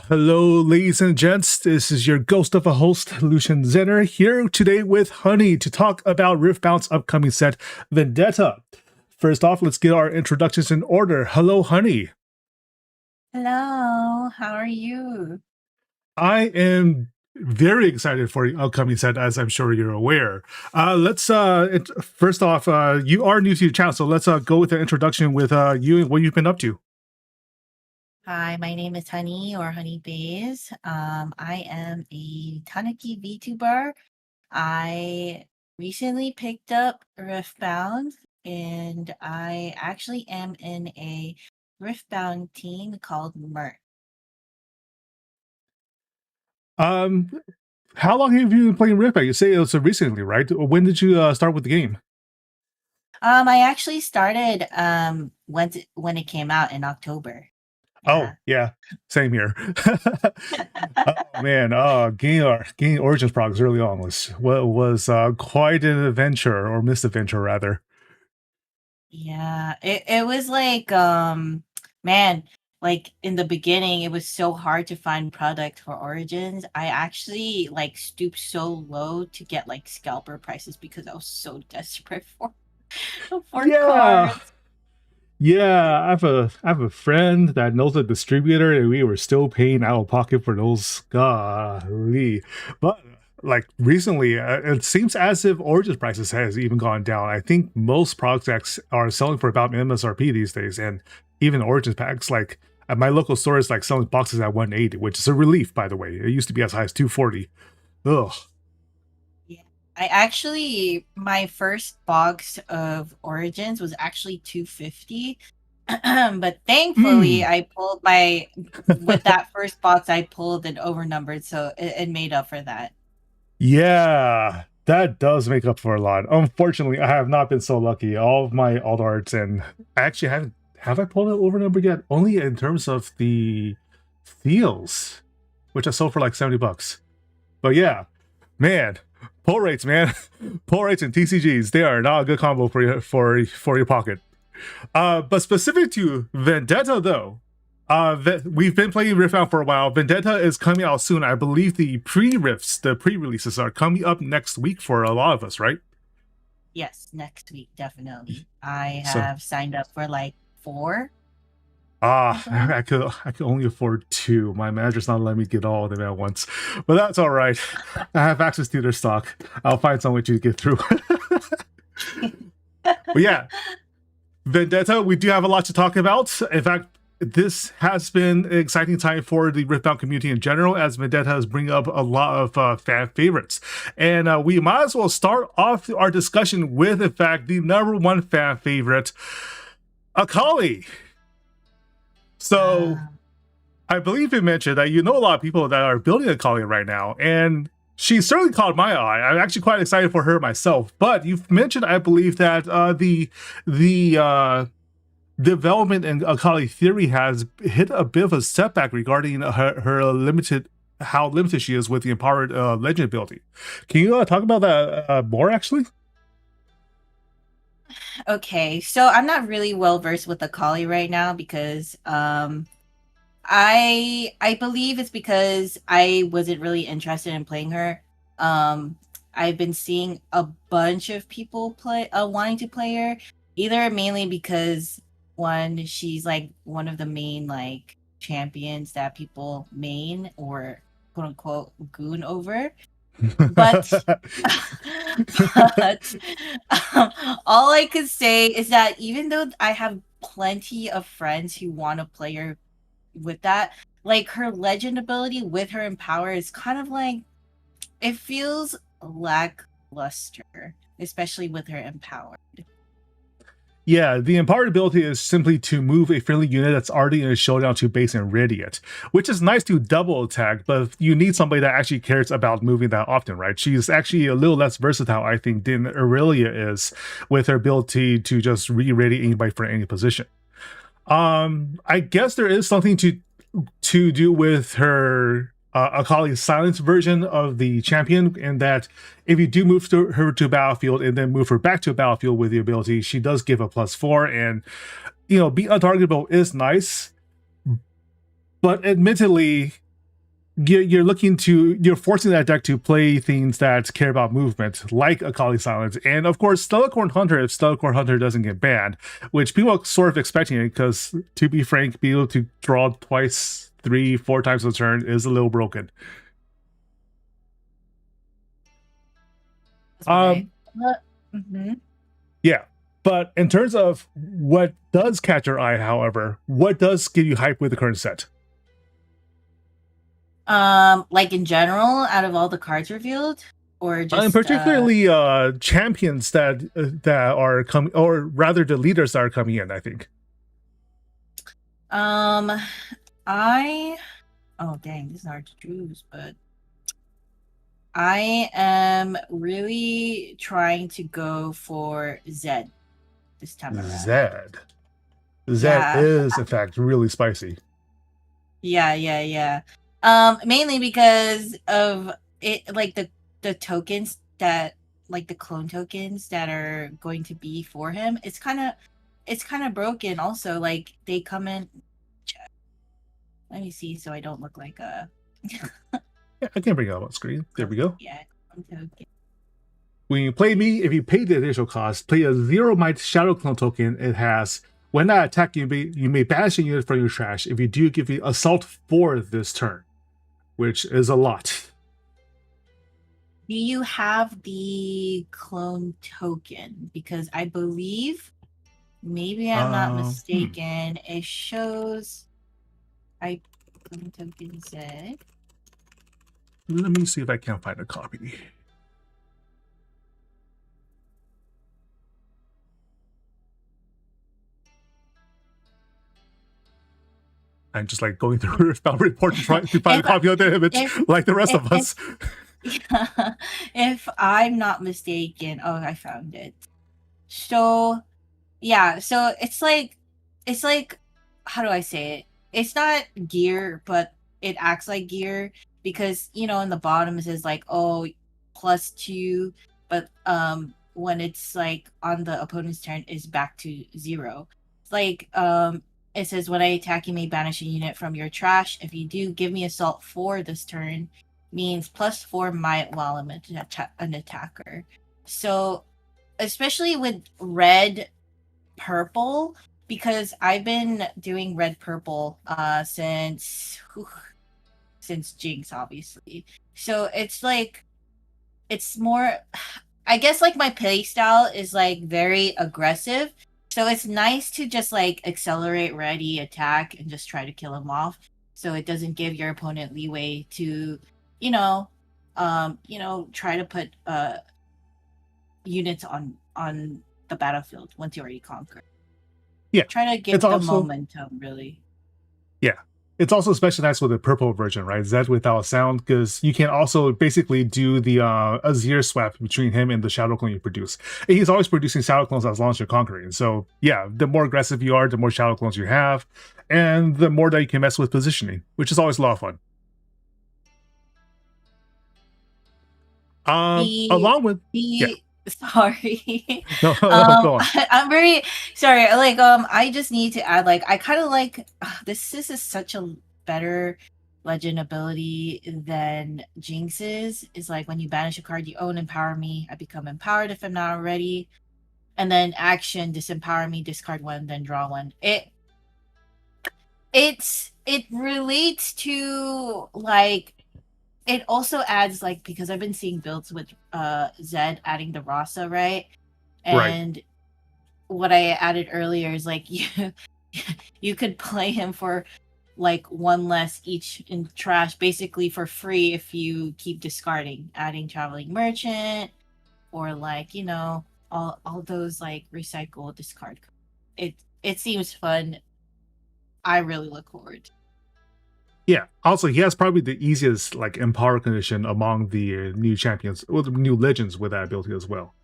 Hello, ladies and gents. This is your ghost of a host, Lucian Zenner, here today with Honey to talk about Riftbound's upcoming set, Vendetta. First off, let's get our introductions in order. Hello, Honey. Hello, how are you? I am very excited for the upcoming set, as I'm sure you're aware. First off, you are new to the channel, so let's go with the introduction with you and what you've been up to. Hi, my name is Honey or Hunnybaes. I am a Tanuki VTuber. I recently picked up Riftbound, and I actually am in a Riftbound team called Mert. Um, how long have you been playing Riftbound? You say it was recently, right? When did you start with the game? I actually started when it came out in October. Oh, Yeah. yeah, same here. Oh man, getting Origins procs early on was quite an adventure or misadventure rather. Yeah, it was like man, like in the beginning it was so hard to find product for Origins. I actually like stooped so low to get like scalper prices because I was so desperate for Yeah, cards. yeah. I have a friend that knows a distributor, and we were still paying out of pocket for those. Golly, but like recently, it seems as if Origins prices has even gone down. I think most products are selling for about MSRP these days, and even Origins packs like. At my local store is like selling boxes at 180, which is a relief, by the way. It used to be as high as 240. Ugh. Yeah. I actually my first box of Origins was actually 250. But thankfully Mm. I pulled my with that first box I pulled an overnumbered, so it made up for that. Yeah, that does make up for a lot. Unfortunately, I have not been so lucky. All of my alt arts and I actually haven't have I pulled it over number yet? Only in terms of the seals, which I sold for like $70. But yeah, man, pull rates, man. Pull rates and TCGs, they are not a good combo for your pocket. But specific to Vendetta, though, we've been playing Riftbound for a while. Vendetta is coming out soon. I believe the pre-releases are coming up next week for a lot of us, right? Yes, next week, definitely. I So, have signed up for like four, I ah, believe. I could only afford two. My manager's not letting me get all of them at once, but that's all right. I have access to their stock. I'll find some way to get through. But yeah, Vendetta, we do have a lot to talk about. In fact, this has been an exciting time for the Riftbound community in general, as Vendetta is bringing up a lot of fan favorites. And we might as well start off our discussion with, in fact, the number one fan favorite, Akali. So Uh, I believe you mentioned that you know a lot of people that are building Akali right now, and she certainly caught my eye. I'm actually quite excited for her myself. But you've mentioned, I believe, that the development in Akali theory has hit a bit of a setback regarding her limited how limited she is with the empowered legend ability. Can you talk about that more? Actually, okay, so I'm not really well versed with Akali right now because I believe it's because I wasn't really interested in playing her. Um I've been seeing a bunch of people play wanting to play her, either mainly because one, she's like one of the main like champions that people main or quote unquote goon over. But but all I could say is that even though I have plenty of friends who want to play her with that, like her legend ability with her empower is kind of like it feels lackluster, especially with her empower. yeah, the empowered ability is simply to move a friendly unit that's already in a showdown to base and radiate, which is nice to double attack, but you need somebody that actually cares about moving that often, right? She's actually a little less versatile, I think, than Aurelia is with her ability to just re-radiate anybody for any position. I guess there is something to do with her Akali's silence version of the champion, in that if you do move her to a battlefield and then move her back to a battlefield with the ability, she does give a +4, and be untargetable is nice, but admittedly. you're forcing that deck to play things that care about movement, like Akali Silence, and of course Stellacorn Hunter. If Stellacorn Hunter doesn't get banned, which people are sort of expecting it, because to be frank, being able to draw twice, 3, 4 times a turn is a little broken. Right. Mm-hmm. Yeah, but in terms of what does catch your eye, however, what does give you hype with the current set? Like in general, out of all the cards revealed, or just And particularly champions that are coming, or rather the leaders that are coming in, I think. Oh dang, this is hard to choose, but I am really trying to go for Zed this time around. Zed Yeah. is in fact really spicy. Yeah. Mainly because of it, like the tokens that, like the clone tokens that are going to be for him. It's kind of broken. Also, like they come in. Let me see, so I don't look like a. Yeah, I can bring it up on screen. There we go. Yeah, clone token. When you play me, if you pay the initial cost, play a 0 might shadow clone token. It has, when that attack, you may banish a unit from your trash. If you do, give you assault for this turn, which is a lot. Do you have the clone token? Because I believe, maybe I'm not mistaken, it shows I clone token Z. Let me see if I can find a copy. I'm just like going through Riftbound report to try to find a copy of the image, like the rest of us. Yeah, if I'm not mistaken. Oh, I found it. So, yeah, so it's like, how do I say it? It's not gear, but it acts like gear, because in the bottom it says like, oh, +2, but when it's like on the opponent's turn is back to 0. Like it says, when I attack, you may banish a unit from your trash. If you do, give me assault for this turn. Means +4 might while I'm an attacker. So, especially with red purple, because I've been doing red purple since Jinx, obviously. So it's like, it's more, I guess, like my play style is like very aggressive. So it's nice to just like accelerate, ready, attack, and just try to kill him off. So it doesn't give your opponent leeway to, try to put units on the battlefield once you already conquer. Yeah, try to give the momentum, really. Yeah, it's also especially nice with the purple version, right? Zed without sound, because you can also basically do the Azir swap between him and the shadow clone you produce. And he's always producing shadow clones as long as you're conquering. So yeah, the more aggressive you are, the more shadow clones you have, and the more that you can mess with positioning, which is always a lot of fun. Along with sorry. No, go on. I'm very sorry. Like, I just need to add, like, I kind of like this is such a better legend ability than Jinx's. Is like, when you banish a card you own, empower me. I become empowered if I'm not already. And then action, disempower me, discard 1, then draw 1. It relates to, like, it also adds, like, because I've been seeing builds with Zed adding the Rasa, right? And what I added earlier is like, you could play him for like 1 less each in trash, basically for free, if you keep discarding, adding Traveling Merchant, or like, all those like recycle discard. It seems fun. I really look forward to. Yeah. Also, he has probably the easiest like empower condition among the new champions, or the new legends with that ability as well.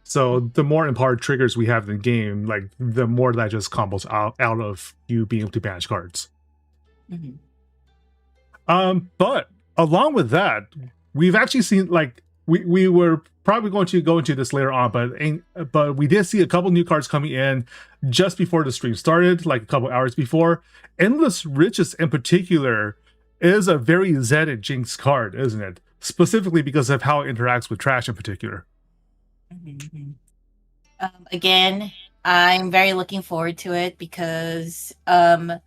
So the more empowered triggers we have in the game, like the more that just combos out of you being able to banish cards. But along with that, we've actually seen, like, we were probably going to go into this later on, but we did see a couple new cards coming in just before the stream started, like a couple hours before. Endless Riches in particular is a very Zed and Jinx card, isn't it? Specifically because of how it interacts with trash in particular. Mhm. Again, I'm very looking forward to it because I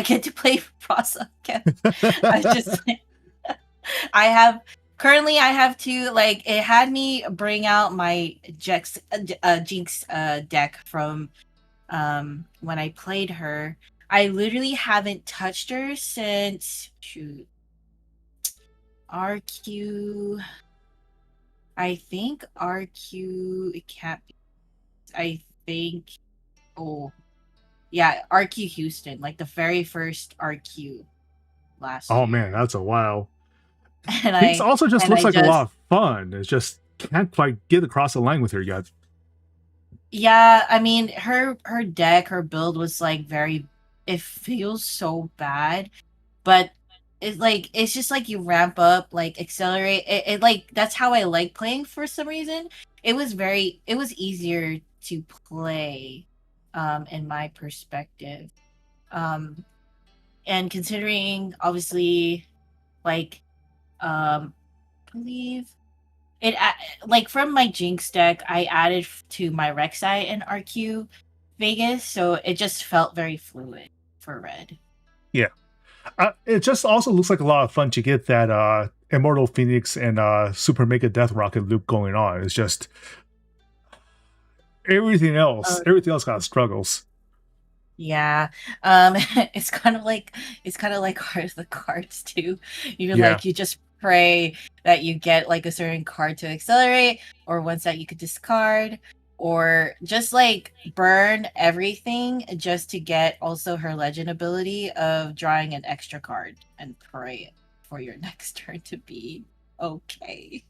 get to play Rasa again. I just I have currently I have to like it had me bring out my Jinx deck from when I played her. I literally haven't touched her since shoot RQ. I think RQ. It can't be. I think. Oh yeah, RQ Houston, like the very first RQ last Oh man, year, that's a wow. and Jinx I also just and looks I like a lot just of fun. It's just can't quite get across the line with her yet. yeah. I mean, her deck, her build was like very. It feels so bad, but it's just like you ramp up, like accelerate it like that's how I like playing for some reason. It was easier to play in my perspective. Um and considering obviously like I believe like from my Jinx deck I added to my Rek'Sai and RQ Vegas, so it just felt very fluid for red. Yeah. It just also looks like a lot of fun to get that Immortal Phoenix and Super Mega Death Rocket loop going on. It's just everything else kind of struggles. Yeah. It's kind of like Heart of the Cards too. You're Yeah. like you just pray that you get like a certain card to accelerate or ones that you could discard or just like burn everything just to get also her legend ability of drawing an extra card and pray for your next turn to be okay.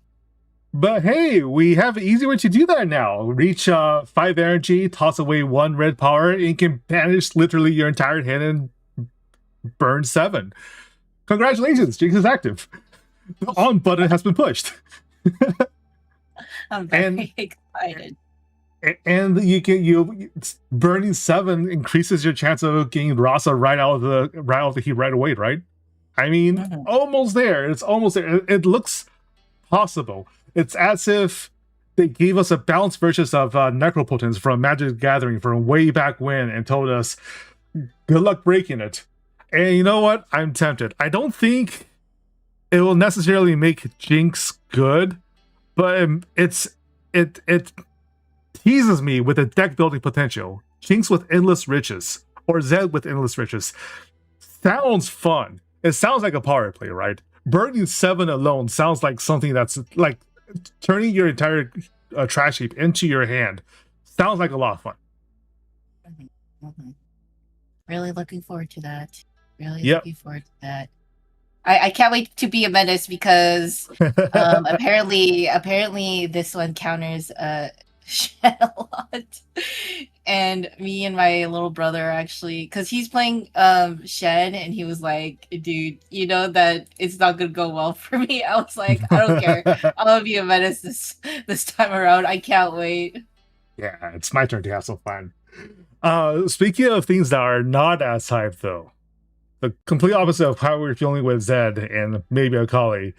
But hey, we have an easy way to do that now. Reach 5 energy, toss away 1 red power, and you can banish literally your entire hand and burn 7. Congratulations, Jinx is active. The on button has been pushed. I'm and very excited. and you burning 7 increases your chance of getting Rasa right out of the heat right away, right? I mean, Mhm. almost there. It's almost there. It looks possible. It's as if they gave us a balanced version of Necropotence from Magic the Gathering from way back when and told us, good luck breaking it. And you know what? I'm tempted. I don't think it will necessarily make Jinx good, but it teases me with a deck building potential. Jinx with Endless Riches or Zed with Endless Riches sounds fun. It sounds like a power play, right? Burning 7 alone sounds like something that's like turning your entire trash heap into your hand. Sounds like a lot of fun. Mhm. Mhm. Really looking forward to that. Really Yep. looking forward to that. I can't wait to be a menace because apparently this one counters Shen a lot. And me and my little brother actually because he's playing Shen and he was like, dude, you know that it's not gonna go well for me. I was like, I don't care. I'm gonna be a menace this time around. I can't wait. Yeah, it's my turn to have some fun. Speaking of things that are not as hype, though, the complete opposite of how we're feeling with Zed and maybe Akali.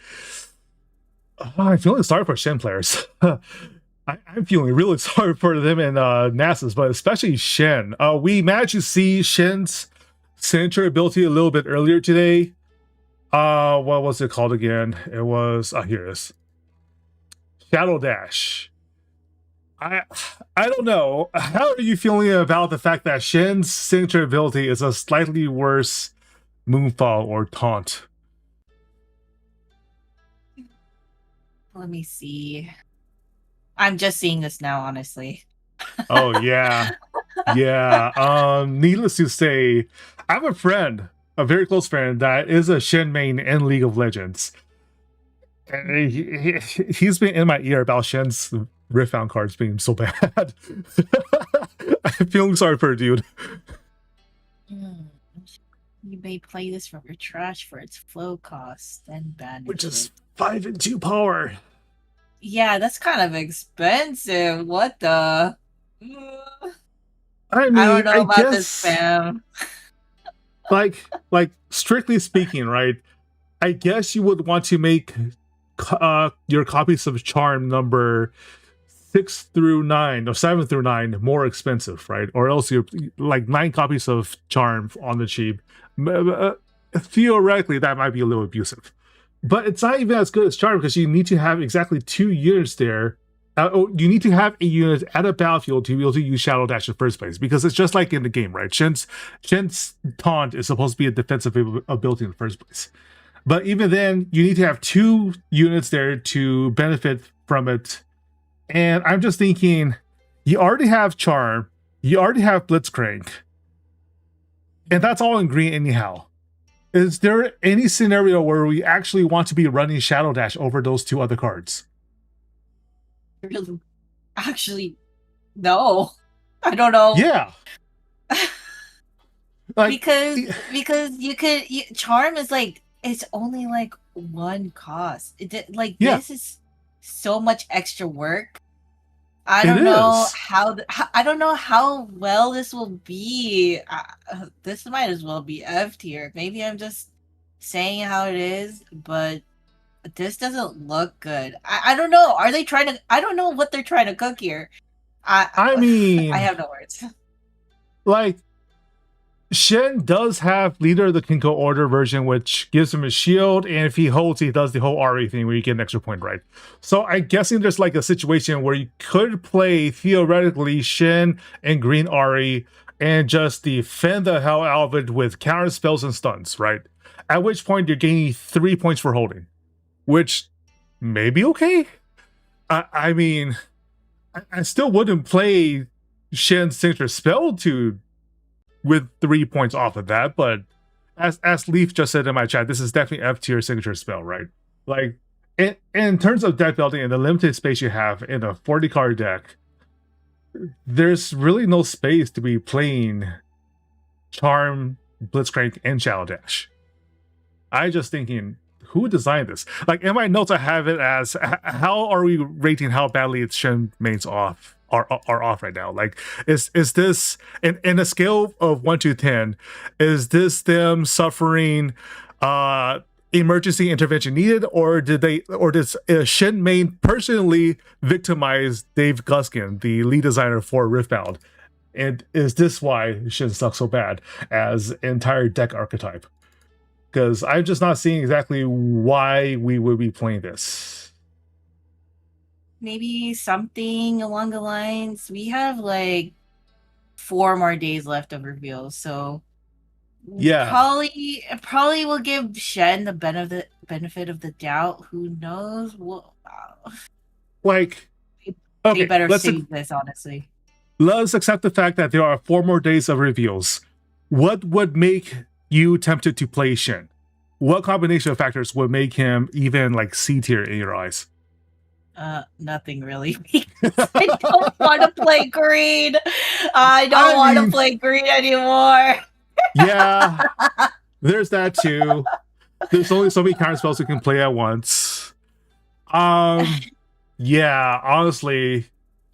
I'm feeling sorry for Shen players. I'm feeling really sorry for them and Nasus, but especially Shen. We managed to see Shen's signature ability a little bit earlier today. What was it called again? It was here it is. Shadow Dash. I I don't know. How are you feeling about the fact that Shen's signature ability is a slightly worse Moonfall or Taunt? Let me see. I'm just seeing this now, honestly. Oh yeah. Yeah. Needless to say, I have a friend, a very close friend, that is a Shen main in League of Legends. And he's been in my ear about Shen's Riftbound cards being so bad. I'm feeling sorry for a dude. Hmm. You may play this from your trash for its flow cost, then banish Which it. is 5 and 2 power. Yeah, that's kind of expensive. What the? I I don't mean, know I about this guess spam. like strictly speaking, right? I guess you would want to make your copies of Charm number 6 through 9 or 7 through 9 more expensive, right? Or else you're like 9 copies of Charm on the cheap. Theoretically, that might be a little abusive, but it's not even as good as Charm because you need to have exactly 2 units there. You need to have a unit at a battlefield to be able to use Shadow Dash in the first place, because it's just like in the game, right? Shen's taunt is supposed to be a defensive ability in the first place. But even then, you need to have 2 units there to benefit from it. And I'm just thinking, you already have Charm, you already have Blitzcrank, and that's all in green anyhow. Is there any scenario where we actually want to be running Shadow Dash over those 2 other cards? Really, actually, no. I don't know. Yeah. because Charm is like, it's only like 1 cost. This is so much extra work. I don't know how I don't know how well this will be. This might as well be F tier. Maybe I'm just saying how it is, but this doesn't look good. I don't know. Are they trying to? I don't know what they're trying to cook here. I mean, I have no words. Like, Shen does have Leader of the Kinko Order version, which gives him a shield, and if he holds, he does the whole RE thing where you get an extra point, right? So I'm guessing there's like a situation where you could play, theoretically, Shen and green RE and just defend the hell out of it with counter spells and stuns, right? At which point you're gaining 3 points for holding, which may be okay. I mean, I still wouldn't play Shen's signature spell with 3 points off of that, but as Leaf just said in my chat, this is definitely F tier signature spell, right? Like, in terms of deck building and the limited space you have in a 40 card deck, there's really no space to be playing Charm, Blitzcrank, and Shadow Dash. I just thinking, who designed this? Like, in my notes, I have it as, how are we rating how badly its Shen mains off? Are off right now. Like, is this in a scale of 1 to 10? Is this them suffering emergency intervention needed, or does Shen main personally victimize Dave Guskin, the lead designer for Riftbound? And is this why Shen sucks so bad as entire deck archetype? Because I'm just not seeing exactly why we would be playing this. Maybe something along the lines. We have like 4 more days left of reveals, so yeah, probably will give Shen the benefit of the doubt. Who knows? Well, like, okay, they better save this, honestly. Let's accept the fact that there are 4 more days of reveals. What would make you tempted to play Shen? What combination of factors would make him even like C tier in your eyes? Nothing really. I don't want to play green. I don't want to play green anymore. Yeah, there's that too. There's only so many counter spells you can play at once. Yeah, honestly,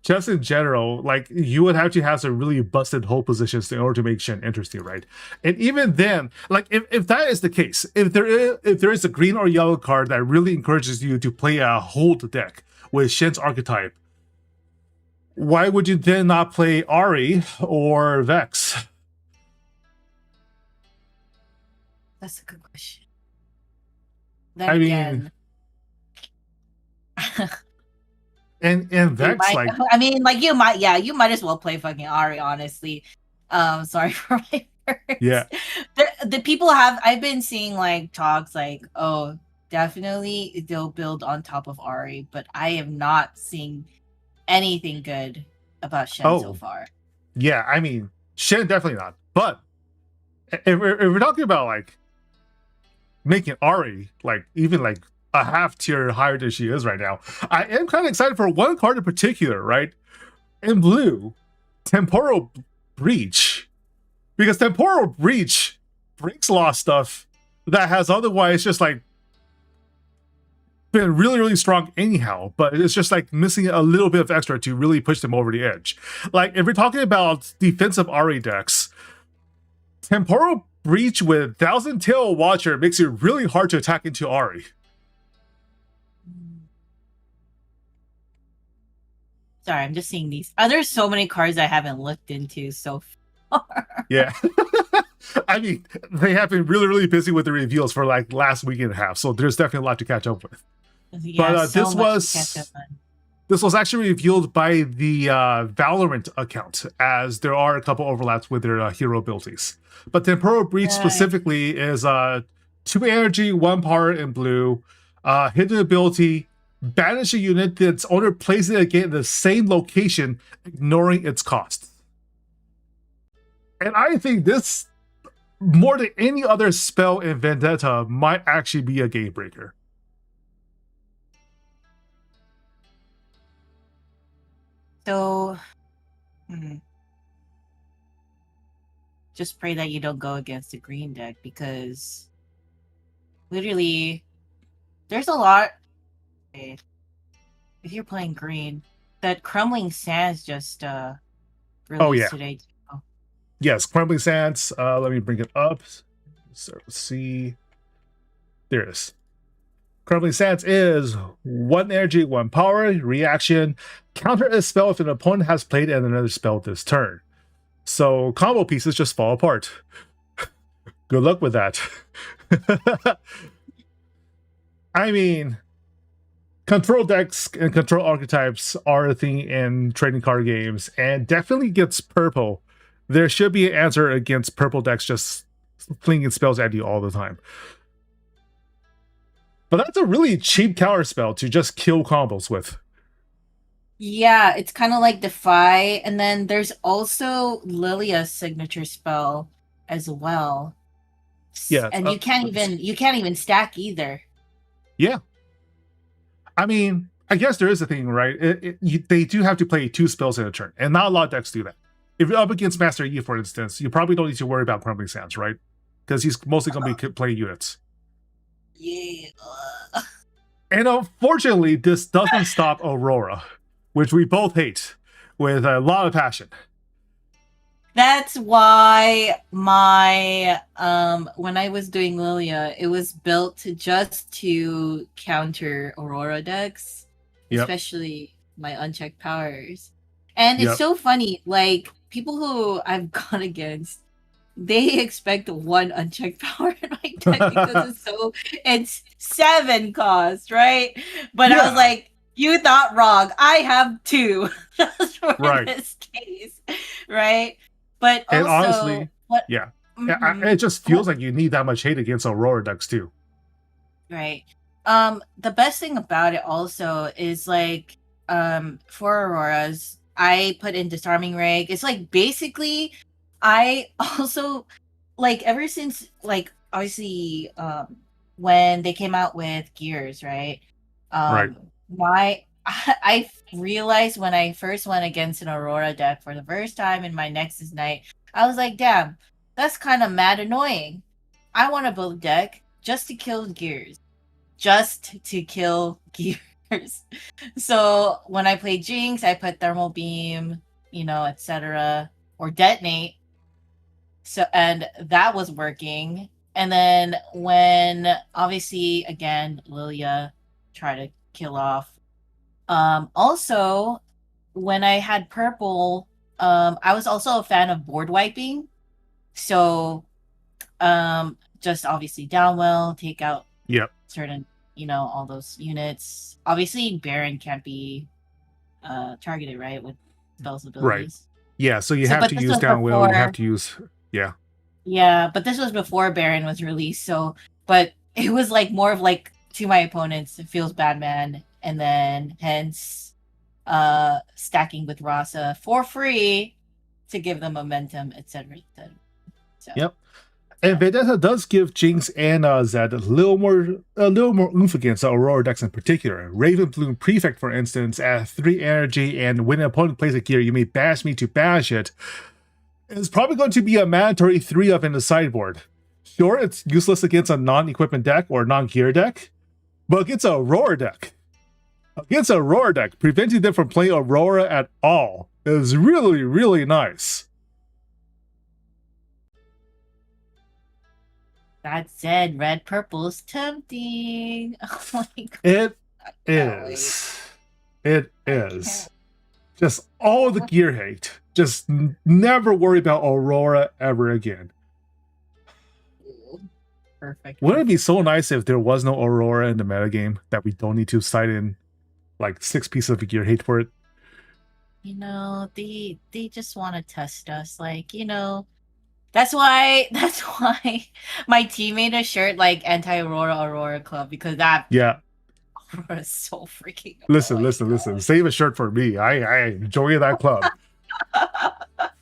just in general, like, you would have to have some really busted hold positions in order to make Shen interesting, right? And even then, like, if that is the case, if there is a green or yellow card that really encourages you to play a hold deck with Shen's archetype, why would you then not play Ari or Vex? That's a good question. I mean, and Vex, like, I mean, like, you might as well play fucking Ari, honestly. Sorry for my words. Yeah. The people I've been seeing like talks like, oh, definitely they'll build on top of Ari, but I have not seen anything good about Shen so far. Yeah, I mean, Shen definitely not. But if we're talking about like making Ari like even like a half tier higher than she is right now, I am kind of excited for one card in particular, right? In blue, Temporal Breach, because Temporal Breach brings a lot of stuff that has otherwise just like been really, really strong anyhow, but it's just like missing a little bit of extra to really push them over the edge. Like, if we're talking about defensive Ari decks, Temporal Breach with Thousand Tail Watcher makes it really hard to attack into Ari. Sorry, I'm just seeing these. There's so many cards I haven't looked into so far. Yeah. I mean, they have been really, really busy with the reveals for like last week and a half, so there's definitely a lot to catch up with. Yeah, But so much to catch up on. this was actually revealed by the Valorant account, as there are a couple overlaps with their hero abilities. But Temporal Breach specifically is 2 energy, 1 power in blue, hidden ability, banish a unit that's owner places it again in the same location, ignoring its cost. And I think this, more than any other spell in Vendetta, might actually be a game breaker. So, just pray that you don't go against the green deck, because literally, there's a lot. If you're playing green, that Crumbling Sands just released today. Yes, Crumbling Sands. Let me bring it up. So let's see. There it is. Crumbling Sands is 1 energy, 1 power, reaction. Counter a spell if an opponent has played another spell this turn. So combo pieces just fall apart. Good luck with that. I mean, control decks and control archetypes are a thing in trading card games, and definitely gets purple. There should be an answer against purple decks just flinging spells at you all the time. But that's a really cheap counter spell to just kill combos with. Yeah, it's kind of like Defy, and then there's also Lilia's signature spell as well. Yeah, and you can't even stack either. Yeah, I mean, I guess there is a thing, right? They do have to play 2 spells in a turn, and not a lot of decks do that. If you're up against Master Yi, for instance, you probably don't need to worry about Crumbling Sands, right? Because he's mostly going to be playing units. Yeah. And unfortunately, this doesn't stop Aurora, which we both hate with a lot of passion. That's why my when I was doing Lilia, it was built just to counter Aurora decks, especially my unchecked powers. And it's so funny, like people who I've gone against, they expect 1 unchecked power in my deck because it's 7 cost, right? But I was like, you thought wrong. I have 2 just for this case, right? But also, and honestly, it just feels like you need that much hate against Aurora decks too. Right. The best thing about it also is like, for Auroras, I put in Disarming Rig. It's like basically, I also like ever since like obviously when they came out with Gears, right? I realized when I first went against an Aurora deck for the first time in my Nexus Night, I was like, damn, that's kind of mad annoying. I want to build a deck just to kill Gears. Just to kill Gears. So when I played Jinx, I put Thermal Beam, etc. or Detonate. So, and that was working. And then when, obviously, again, Lilia tried to kill off. Also, when I had purple, I was also a fan of board wiping. So, just obviously Downwell, take out certain, all those units. Obviously, Baron can't be targeted, right, with spells abilities. Right. Yeah, so you have to use Downwell, you have to use... Yeah, but this was before Baron was released, so... But it was, like, more of, like, to my opponents, it feels bad, man. And then, hence, stacking with Rasa for free to give them momentum, etc., etc. So, yep. And Vendetta does give Jinx and Zed a little more oomph against the Aurora decks in particular. Raven Bloom Prefect, for instance, at 3 energy, and when an opponent plays a gear, you may bash me to bash it. It's probably going to be a mandatory 3 up in the sideboard. Sure, it's useless against a non-equipment deck or non-gear deck, but against a Aurora deck. Preventing them from playing Aurora at all is really, really nice. That said, red purple's tempting. Oh my god, It I can't wait. is. It I is. can't. Just all the gear hate. Just never worry about Aurora ever again. Perfect, Wouldn't it be perfect. so nice if there was no Aurora in the metagame that we don't need to cite in like 6 pieces of gear hate for it? They just want to test us, like, that's why my team made a shirt like anti Aurora Club, because that Yeah. Aurora is so freaking Listen, annoying. listen, listen. Save a shirt for me. I enjoy that club.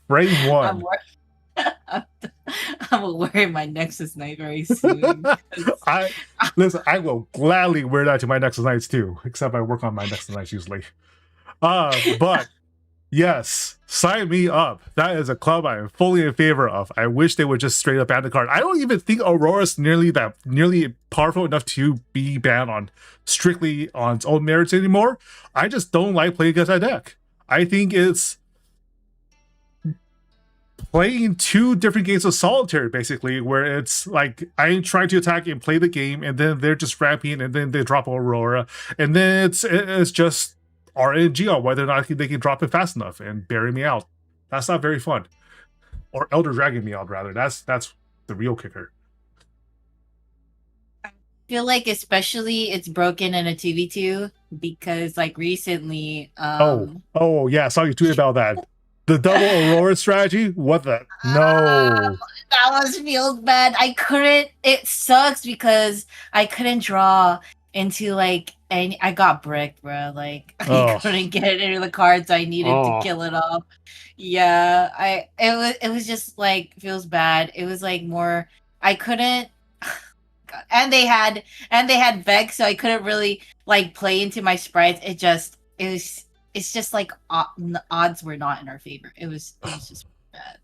Frame I'm one. wor- I'm wearing my Nexus Knight very soon. I listen, I will gladly wear that to my Nexus Nights too, except I work on my Nexus Nights usually. But yes, sign me up. That is a club I am fully in favor of. I wish they would just straight up ban the card. I don't even think Aurora's nearly powerful enough to be banned on strictly on its own merits anymore. I just don't like playing against that deck. I think it's playing 2 different games of solitaire, basically, where it's like I'm trying to attack and play the game, and then they're just ramping, and then they drop Aurora, and then it's just RNG on whether or not they can drop it fast enough and bury me out. That's not very fun. Or Elder Dragon me out, rather. That's the real kicker. I feel like especially it's broken in a 2v2 because like recently, Oh yeah, I saw you tweet about that. The double Aurora strategy? What the? No. that was feels bad. I couldn't. It sucks because I couldn't draw into like any. I got bricked, bro. Like I Oh, couldn't get into the cards I needed to oh, kill it off. Yeah, it was just like feels bad. It was like more. I couldn't. And they had Vex, so I couldn't really like play into my sprites. It's just like the odds were not in our favor. It was just bad.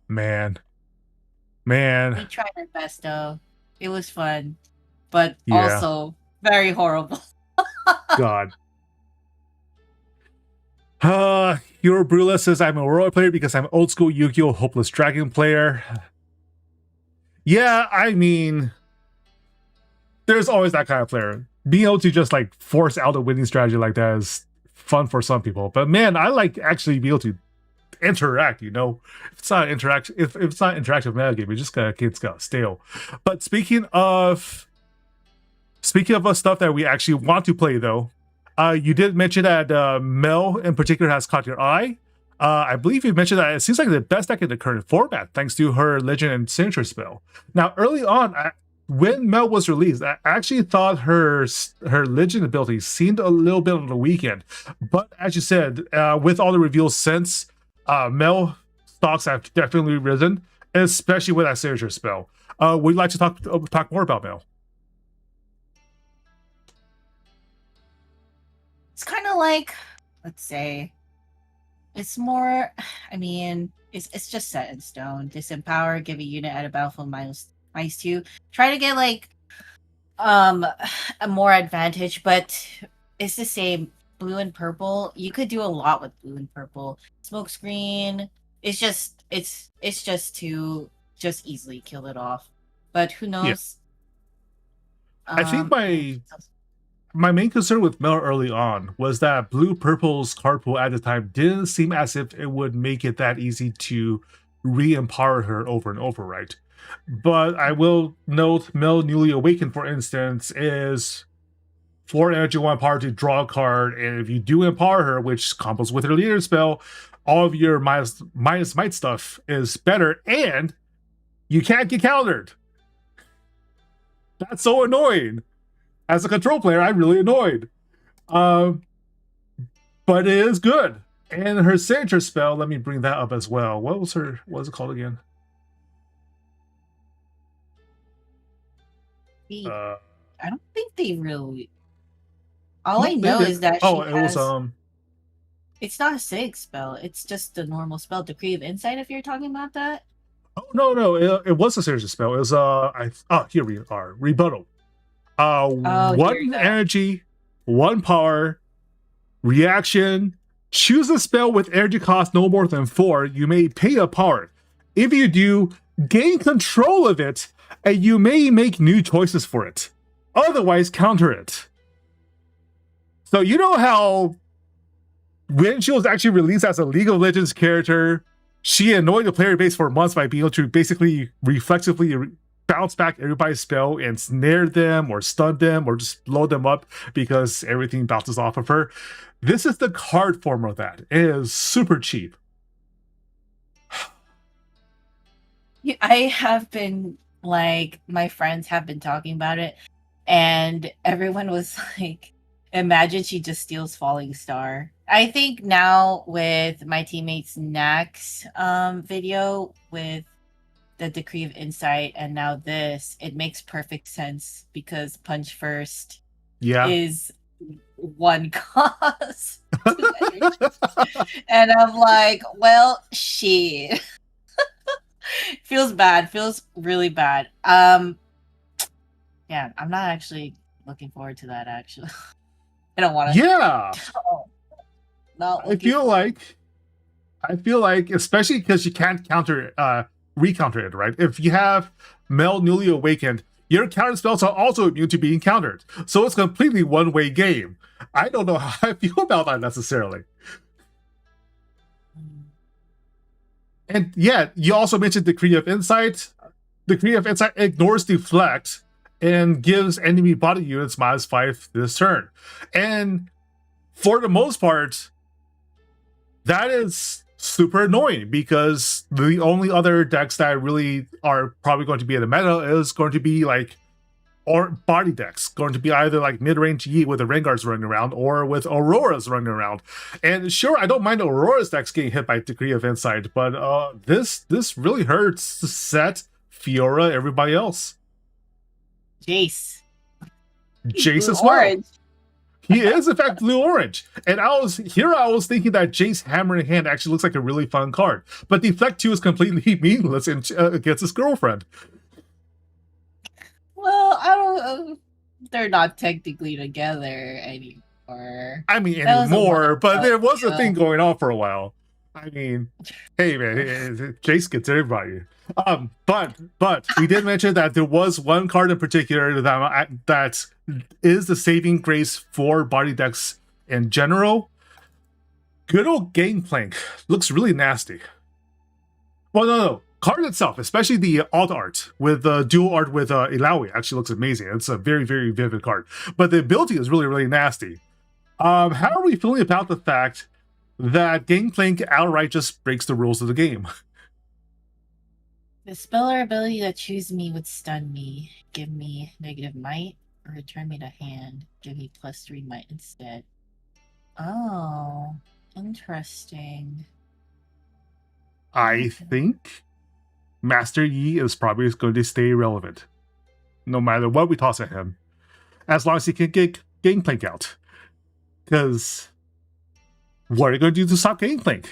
man, We man. tried our best though. It was fun, but Yeah, also very horrible. God. Your Brula says I'm a Aurora player because I'm old school Yu-Gi-Oh! Hopeless Dragon player. Yeah, I mean, there's always that kind of player. Being able to just like force out a winning strategy like that is fun for some people. But man, I like actually be able to interact, you know. If it's not interaction, if it's not interactive metagame, it just gets stale. But speaking of stuff that we actually want to play though, you did mention that Mel in particular has caught your eye. I believe you mentioned that it seems like the best deck in the current format, thanks to her Legend and Signature spell. Now, early on, when Mel was released, I actually thought her Legend ability seemed a little bit on the weekend. But as you said, with all the reveals since, Mel stocks have definitely risen, especially with that Signature spell. Would you like to talk more about Mel? It's kind of like, let's say, it's more. I mean, it's just set in stone. Disempower, give a unit at a battlefield -2. Try to get like a more advantage, but it's the same. Blue and purple, you could do a lot with blue and purple. Smoke screen, it's just to just easily kill it off. But who Yeah, knows? I think Yeah. my main concern with Mel early on was that Blue Purple's card pool at the time didn't seem as if it would make it that easy to re-empower her over and over, right? But I will note Mel Newly Awakened, for instance, is 4 energy, 1 power to draw a card, and if you do empower her, which combos with her leader spell, all of your minus might stuff is better, and you can't get countered. That's so annoying. As a control player, I'm really annoyed. Um, but it is good. And her signature spell, let me bring that up as well. What was it called again? Uh, I don't think they really. All I no, they know did. is that Oh, she it was has. It's not a sig spell. It's just a normal spell. Decree of Insight. If you're talking about that. oh no, it was a signature spell. It was here we are. Rebuttal. Oh, here we One go. energy, 1 power, reaction. Choose a spell with energy cost no more than 4. You may pay a power. If you do, gain control of it, and you may make new choices for it. Otherwise, counter it. So you know how when she was actually released as a League of Legends character, she annoyed the player base for months by being able to basically reflexively bounce back everybody's spell and snare them or stun them or just blow them up because everything bounces off of her. This is the card form of that. It is super cheap. I have been like, my friends have been talking about it, and everyone was like, imagine she just steals Falling Star. I think now with my teammates' next video with the Decree of Insight and now this, it makes perfect sense because Punch First is one cause. And I'm like, well, shit. Feels bad. Feels really bad. Yeah, I'm not actually looking forward to that, actually. I don't want to. Yeah. No, I feel like, especially because you can't recounter it, right? If you have Mel Newly Awakened, your counter spells are also immune to being countered. So it's completely one-way game. I don't know how I feel about that necessarily. And yeah, you also mentioned Decree of Insight. Decree of Insight ignores Deflect and gives enemy body units -5 this turn. And for the most part, that is super annoying because the only other decks that really are probably going to be in the meta is going to be like, or body decks, going to be either like mid-range Yi with the Rengars running around or with Auroras running around. And sure, I don't mind Aurora's decks getting hit by Decree of Insight, but this really hurts Set, Fiora, everybody else. Jace As well. Orange. He is, in fact, blue-orange. And I was thinking that Jace Hammer in Hand actually looks like a really fun card. But Deflect 2 is completely meaningless against his girlfriend. Well, I don't. They're not technically together anymore. I mean, anymore, but there was a thing going on for a while. I mean, hey man, Jace gets everybody. But we did mention that there was one card in particular that is the saving grace for body decks in general. Good old Gangplank looks really nasty. Well, no. Card itself, especially the alt art with dual art with Ilaoi, actually looks amazing. It's a very, very vivid card. But the ability is really, really nasty. How are we feeling about the fact that Gangplank outright just breaks the rules of the game? The spell or ability that choose me would stun me, give me negative might, or return me to hand, give me +3 might instead. Oh, interesting. I think Master Yi is probably going to stay relevant, no matter what we toss at him, as long as he can get Gangplank out. Because what are you going to do to stop Gangplank?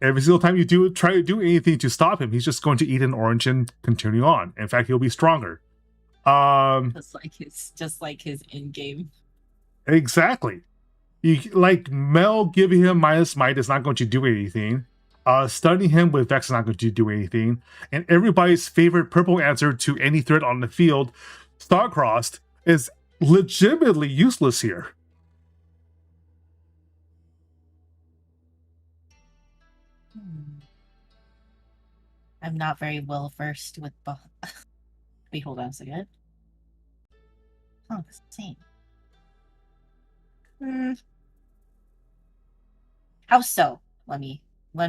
Every single time you try to do anything to stop him, he's just going to eat an orange and continue on. In fact, he'll be stronger. Just like his in-game. Exactly. Like Mel giving him -might is not going to do anything. Stunning him with Vex is not going to do anything. And everybody's favorite purple answer to any threat on the field, Starcrossed, is legitimately useless here. I'm not very well versed with Wait, hold on a second. Oh, it's the same. How so? Let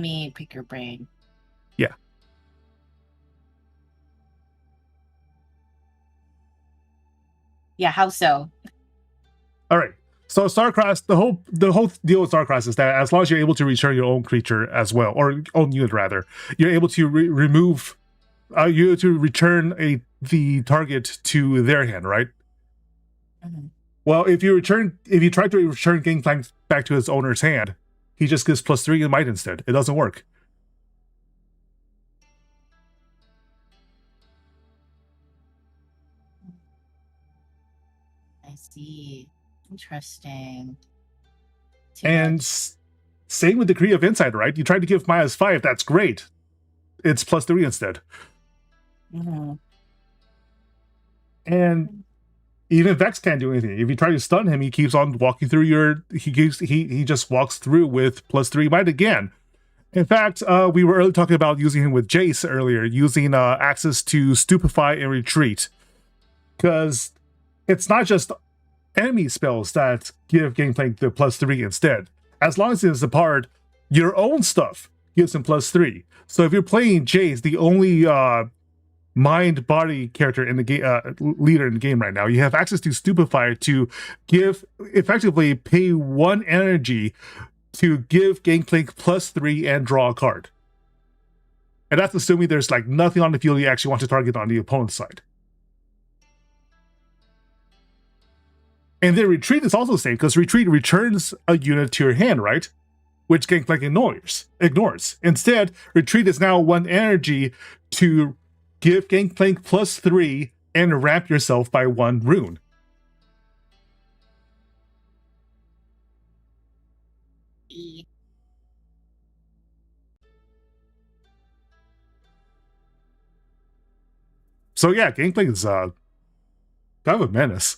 me pick your brain. Yeah. Yeah, how so? All right. So Starcross, the whole deal with Starcross is that as long as you're able to return your own creature as well, or own unit rather, you're able to remove, you to return the target to their hand, right? Mm-hmm. Well, if you try to return Gangplank back to his owner's hand, he just gets +3 in might instead. It doesn't work. I see. Interesting. And same with Decree of Insight, right? You try to give -5, that's great. It's +3 instead. Mhm. And even Vex can't do anything. If you try to stun him, he keeps on walking through your. He just walks through with +3 might again. In fact, we were earlier talking about using him with Jace earlier, using access to Stupefy and Retreat, because it's not just enemy spells that give Gangplank the +3 instead. As long as it's a part, your own stuff gives him +3. So if you're playing Jace, the only mind body character in the game, leader in the game right now, you have access to Stupefy to give effectively pay 1 energy to give Gangplank +3 and draw a card. And that's assuming there's like nothing on the field you actually want to target on the opponent's side. And then Retreat is also the same, because Retreat returns a unit to your hand, right? Which Gangplank ignores. Instead, Retreat is now 1 energy to give Gangplank +3 and ramp yourself by 1 rune. So yeah, Gangplank is kind of a menace.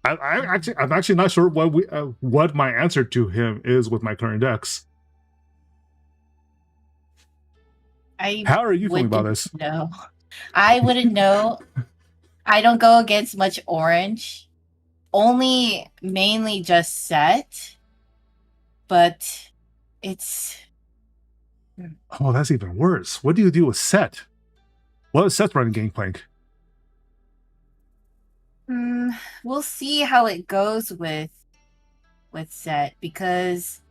I'm actually not sure what my answer to him is with my current decks. How are you feeling about this? No, I wouldn't know. I don't go against much orange. Only mainly just set, but it's. Oh, that's even worse. What do you do with Set? What is Set running Gangplank? We'll see how it goes with set, because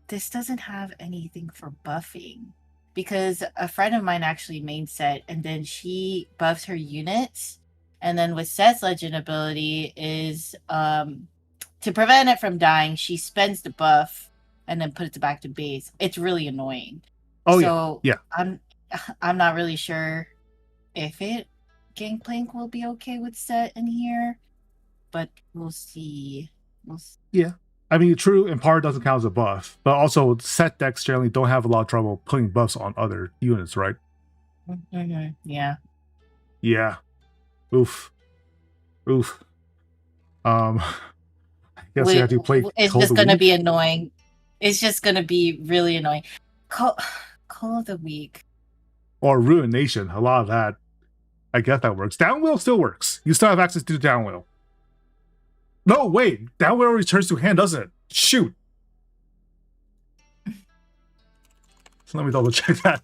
this doesn't have anything for buffing. Because a friend of mine actually main set, and then she buffs her units, and then with Set's legend ability is to prevent it from dying, she spends the buff and then puts it back to base. It's really annoying. Oh so yeah. I'm not really sure if Gangplank will be okay with Set in here, but we'll see. Yeah. I mean, true, and power doesn't count as a buff, but also Set decks generally don't have a lot of trouble putting buffs on other units, right? Mm-hmm. Yeah. Yeah. Oof. I guess you have to play. It's just gonna be annoying. It's just gonna be really annoying. Call of the Week. Or Ruin Nation. A lot of that. I guess that works. Downwheel still works. You still have access to Downwheel. No, wait. Downwheel returns to hand, doesn't it? Shoot. So let me double check that.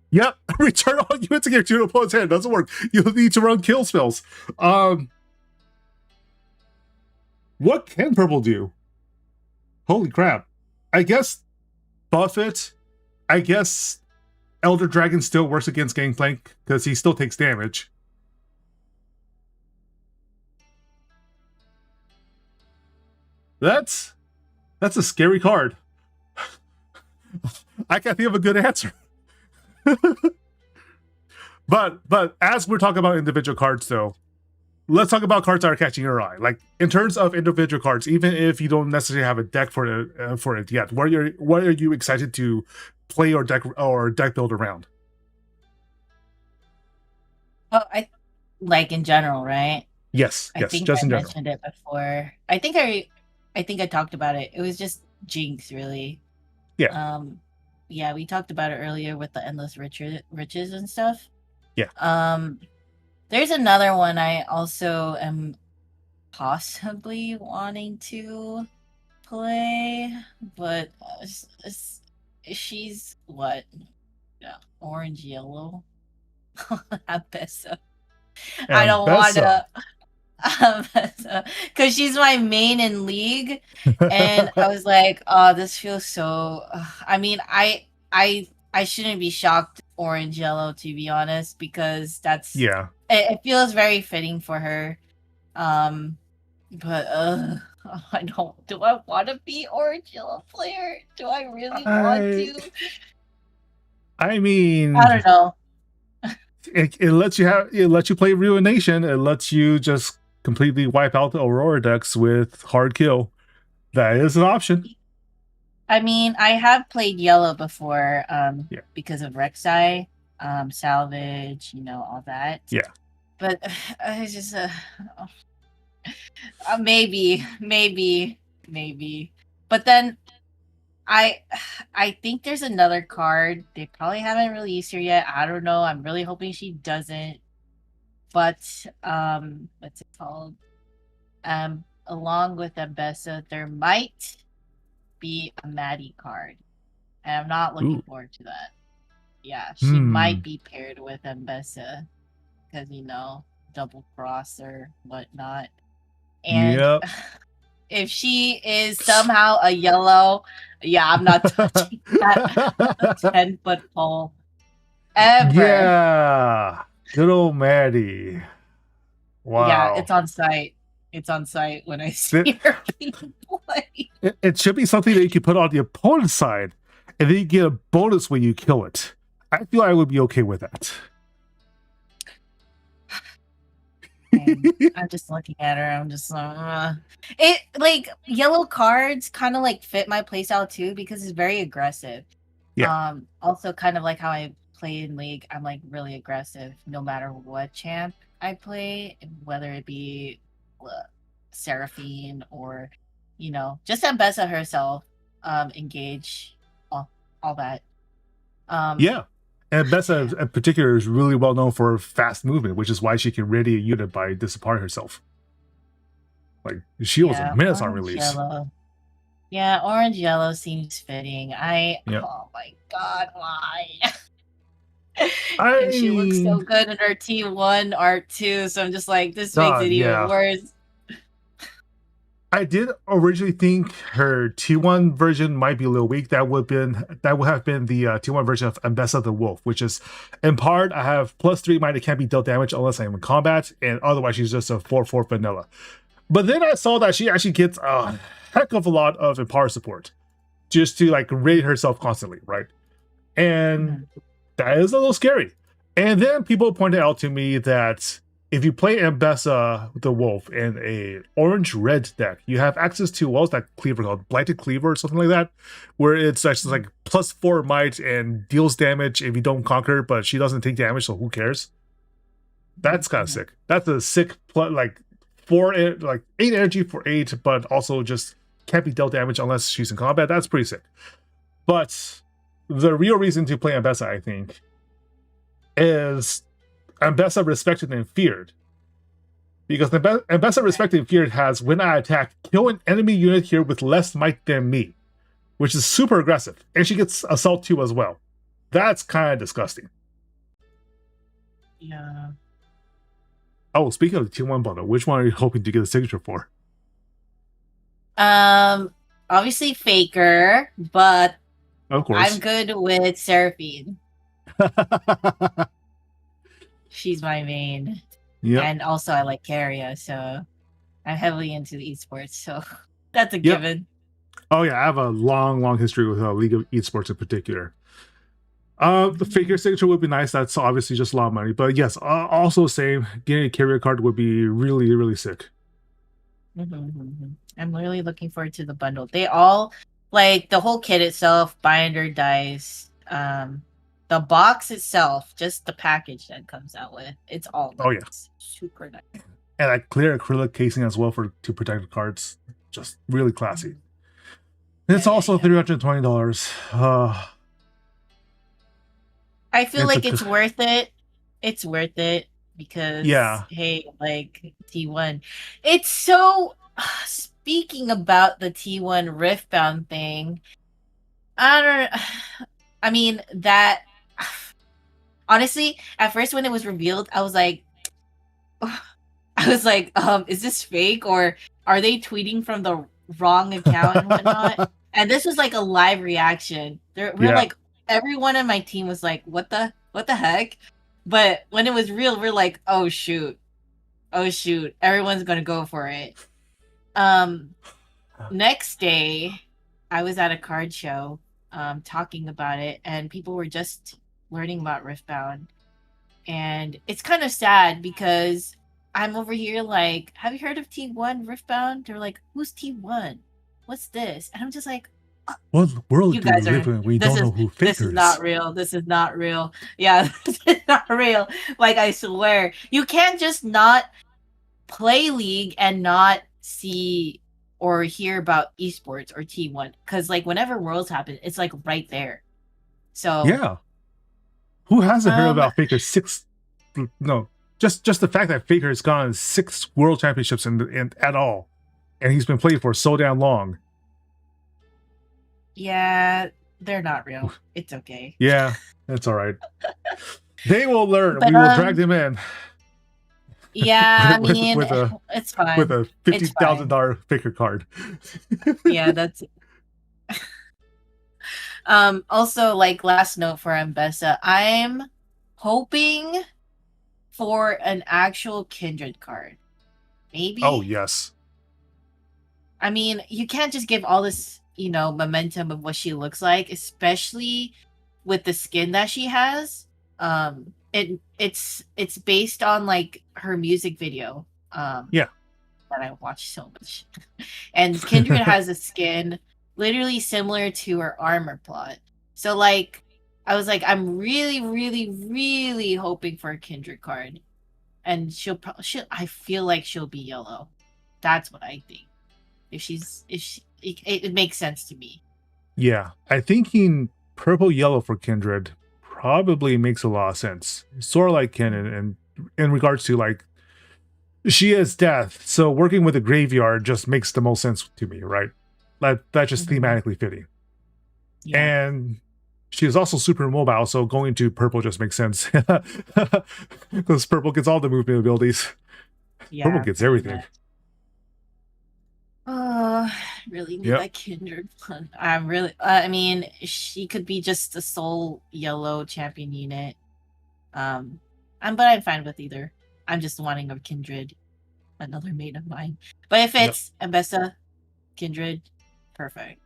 Yep, return all units again to your opponent's hand. Doesn't work. You'll need to run kill spells. What can purple do? Holy crap. I guess buff it. I guess Elder Dragon still works against Gangplank because he still takes damage. That's a scary card. I can't think of a good answer. but as we're talking about individual cards, though, let's talk about cards that are catching your eye. Like in terms of individual cards, even if you don't necessarily have a deck for it yet, what are you excited to play or deck build around? Oh, I like in general, right? Yes, I think just I in general. mentioned it before. I think I talked about it. It was just Jinx, really. Yeah. Yeah, we talked about it earlier with the endless riches and stuff. Yeah. There's another one I also am possibly wanting to play, but she's what? Yeah, orange yellow. Ambessa. I don't want to. Because she's my main in League, and I was like, oh, this feels so. I mean, I shouldn't be shocked orange yellow, to be honest, because that's it feels very fitting for her. But I don't. Do I want to be orange yellow player? Do I really want to? I mean, I don't know. It lets you play Ruination. It lets you just completely wipe out the Aurora decks with hard kill. That is an option. I mean, I have played yellow before, Yeah. because of Rek'Sai, salvage, all that. Yeah. But it's just maybe. But then I I think there's another card. They probably haven't released her yet. I don't know. I'm really hoping she doesn't. But what's it called? Along with Ambessa, there might be a Maddie card. And I'm not looking Ooh. forward to that. Yeah, she might Hmm. be paired with Ambessa because double cross or whatnot. And Yep. if she is somehow a yellow, yeah, I'm not touching that 10-foot pole ever. Yeah. Good old Maddie. Yeah, Wow. it's on site. It's on site when I Th- see her being played. It should be something that you can put on the opponent's side, and then you get a bonus when you kill it. I feel I would be okay with that. And I'm just looking at her. I'm just it like yellow cards kind of like fit my playstyle too because it's very aggressive. Yeah. Also kind of like how I play in League. I'm like really aggressive no matter what champ I play, whether it be Seraphine or just Ambessa herself. Engage all that. Yeah. And Bessa in particular is really well known for fast movement, which is why she can ready a unit by disappearing herself. Like she was a Yeah, menace on orange release. yellow. Yeah, orange yellow seems fitting. Yeah. Oh my god, why? And she looks I so good in her T1 art too, so I'm just like, this makes God, it even yeah. worse. I did originally think her T1 version might be a little weak. That would have been the T1 version of Ambessa the Wolf, which is in part I have +3 might, it can't be dealt damage unless I'm in combat, and otherwise she's just a 4/4 vanilla. But then I saw that she actually gets a heck of a lot of empower support just to like raid herself constantly, right? And Mhm. that is a little scary. And then people pointed out to me that if you play Ambessa the Wolf in a orange-red deck, you have access to what's that cleaver called? Blighted Cleaver or something like that, where it's actually like +4 might and deals damage if you don't conquer, but she doesn't take damage, so who cares? That's kind of Mhm. sick. That's a sick like 8 energy for 8, but also just can't be dealt damage unless she's in combat. That's pretty sick. But the real reason to play Ambessa, I think, is Ambessa respected and feared. Because Ambessa respected and feared has when I attack, kill an enemy unit here with less might than me, which is super aggressive. And she gets assault 2 as well. That's kind of disgusting. Yeah. Oh, speaking of the T1 bundle, which one are you hoping to get a signature for? Obviously Faker, but Of I'm course. good with Seraphine. She's my main. Yep. And also I like Carrier, so I'm heavily into the esports, so that's a Yep. given. Oh yeah, I have a long history with League of Esports in particular. The figure signature would be nice. That's obviously just a lot of money, but yes, also same. Getting a carrier card would be really sick. I'm really looking forward to the bundle. They all like the whole kit itself, binder, dice, the box itself, just the package that comes out with. It's all Oh yeah, nice. Super nice. and a clear acrylic casing as well to protect the cards. Just really classy. Mhm. It's also Yeah. $320. I feel It's a like it's worth it. It's worth it because yeah. hey, like T1. It's so speaking about the T1 Riftbound thing, I don't I mean that honestly, at first when it was revealed, I was like is this fake or are they tweeting from the wrong account and whatnot? And this was like a live reaction. We're Yeah. like everyone on my team was like, what the heck? But when it was real, we're like, oh shoot, everyone's gonna go for it. Um, Next day, I was at a card show, talking about it, and people were just learning about Riftbound, and it's kind of sad because I'm over here like, have you heard of T1 Riftbound? They're like, who's T1? what's this? And I'm just like, What world you do we guys live are, in? We this don't is know who this is Faker not is. real. This is not real. Yeah, this is not real. Like, I swear, you can't just not play League and not see or hear about esports or T1, because like whenever worlds happen, it's like right there. So Yeah. Who hasn't heard um about Faker's six? No, just the fact that Faker has gone on 6 world championships in at all, and he's been playing for so damn long. yeah, they're not real. It's okay. Yeah, that's all right. They will learn. But We will drag them in yeah, I mean, with a it's with fine. a fifty It's thousand fine. dollar Faker card. Yeah, that's also, like, last note for Mbessa, I'm hoping for an actual Kindred card. Oh Maybe? yes, I mean, you can't just give all this, momentum of what she looks like, especially with the skin that she has. It's based on like her music video. yeah. That I watched so much. And Kindred has a skin literally similar to her armor plot. So like I was like, I'm really, really, really hoping for a Kindred card. And she'll I feel like she'll be yellow. That's what I think. If she it makes sense to me. Yeah, I thinking purple yellow for Kindred probably makes a lot of sense. Sort of like Ken, and in regards to like she is death, so working with a graveyard just makes the most sense to me, right? That's just Mhm. thematically fitting. Yeah. And she is also super mobile, so going to purple just makes sense because purple gets all the movement abilities. Purple Yeah, gets pretty everything. much. Oh, really need Yep. that Kindred one. I'm really. I mean, she could be just a sole yellow champion unit. Um, but I'm fine with either. I'm just wanting a Kindred, another mate of mine. But if Yep. it's Ambessa, Kindred, perfect.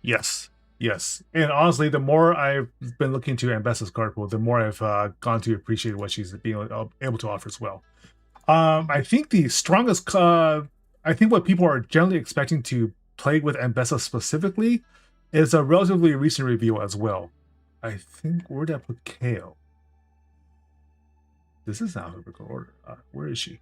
Yes. Yes. And honestly, the more I've been looking to Ambessa's card pool, the more I've gone to appreciate what she's being able to offer as well. I think the strongest, I think what people are generally expecting to play with Ambessa specifically is a relatively recent reveal as well. I think, where did I put KO? This is alphabetical order. Where is she?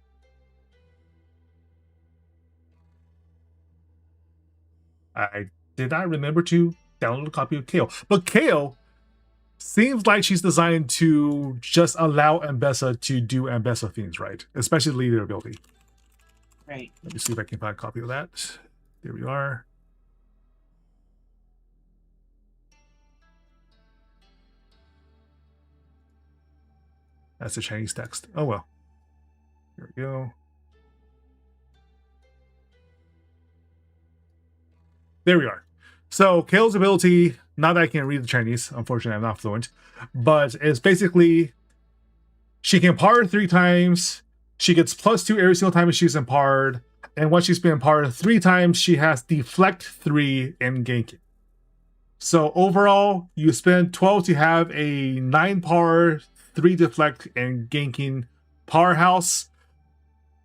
I did not remember to download a copy of KO. But KO seems like she's designed to just allow Ambessa to do Ambessa things, right? Especially leader ability. Right. Let me see if I can find a copy of that. There we are. That's the Chinese text. Oh well. There we go. There we are. So Kale's ability, not that I can read the Chinese, unfortunately I'm not fluent, but it's basically she can par 3 times. She gets +2 every single time she's empowered. And once she's been empowered 3 times, she has deflect 3 and ganking. So overall, you spend 12 to have a 9 power, 3 deflect, and ganking powerhouse.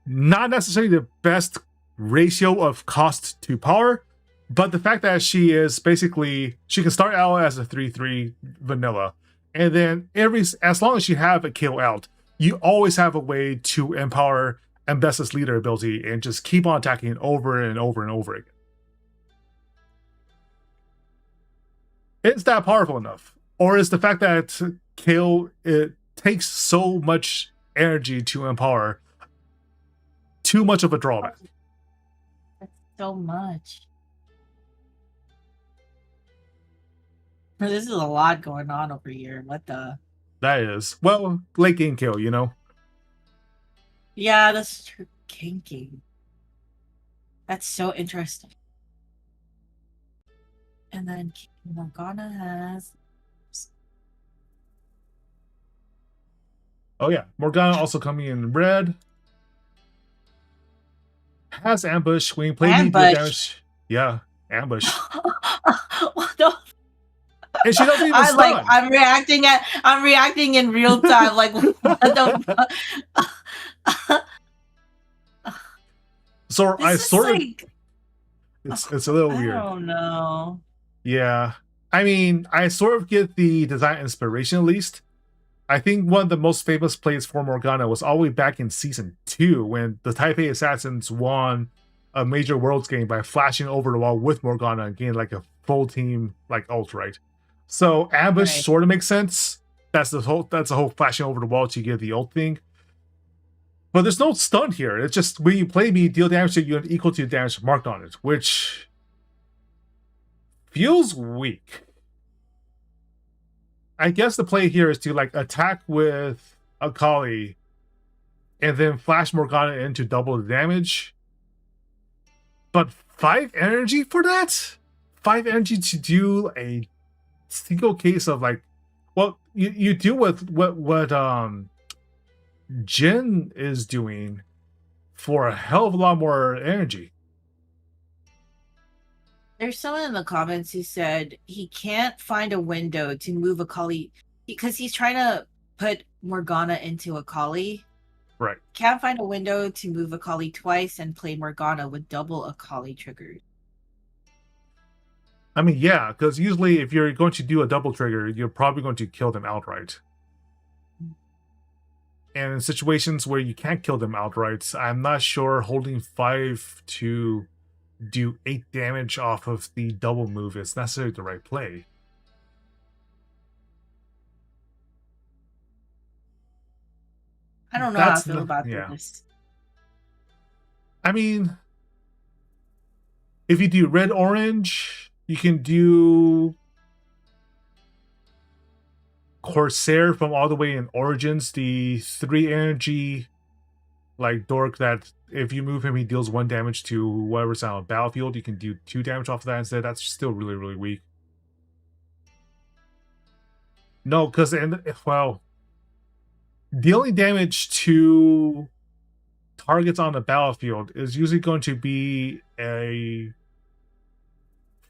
Not necessarily the best ratio of cost to power, but the fact that she is basically she can start out as a 3/3 vanilla, and then as long as you have a kill out, you always have a way to empower Ambessa's leader ability and just keep on attacking it over and over and over again. Is that powerful enough? Or is the fact that kill it takes so much energy to empower too much of a drawback? That's so much. This is a lot going on over here. What the? That is. Well, late game kill, you know? Yeah, that's true. Kinking. That's so interesting. And then Morgana has. Oh yeah. Morgana also coming in red. Has ambush. When you play me, deal Ambush. damage. Yeah, ambush. What the? And she doesn't even I like. stun. I'm reacting in real time. Like what the? So I This is sort of like. It's a little I weird. don't know. Yeah. I mean, I sort of get the design inspiration at least. I think one of the most famous plays for Morgana was all the way back in season 2 when the Taipei Assassins won a major worlds game by flashing over the wall with Morgana and getting like a full team like ult, right? So ambush Right. sort of makes sense. That's the whole flashing over the wall to get the ult thing. But there's no stun here. It's just when you play me, deal damage to you equal to the damage marked on it, which feels weak. I guess the play here is to like attack with Akali and then flash Morgana in to double the damage. But 5 energy for that? 5 energy to do a single case of like, well, you deal with what Jin is doing for a hell of a lot more energy. There's someone in the comments who said he can't find a window to move Akali because he's trying to put Morgana into Akali. Right. Can't find a window to move Akali twice and play Morgana with double Akali triggers. I mean, yeah, because usually if you're going to do a double trigger, you're probably going to kill them outright. And in situations where you can't kill them outright, I'm not sure holding 5 to do 8 damage off of the double move is necessarily the right play. I don't know how I That's feel the about yeah. this. I mean, if you do red orange, you can do Corsair from all the way in Origins, the 3 energy like dork that if you move him, he deals 1 damage to whatever's on the battlefield. You can do 2 damage off of that instead. That's still really, really weak. No, because well, dealing damage to targets on the battlefield is usually going to be a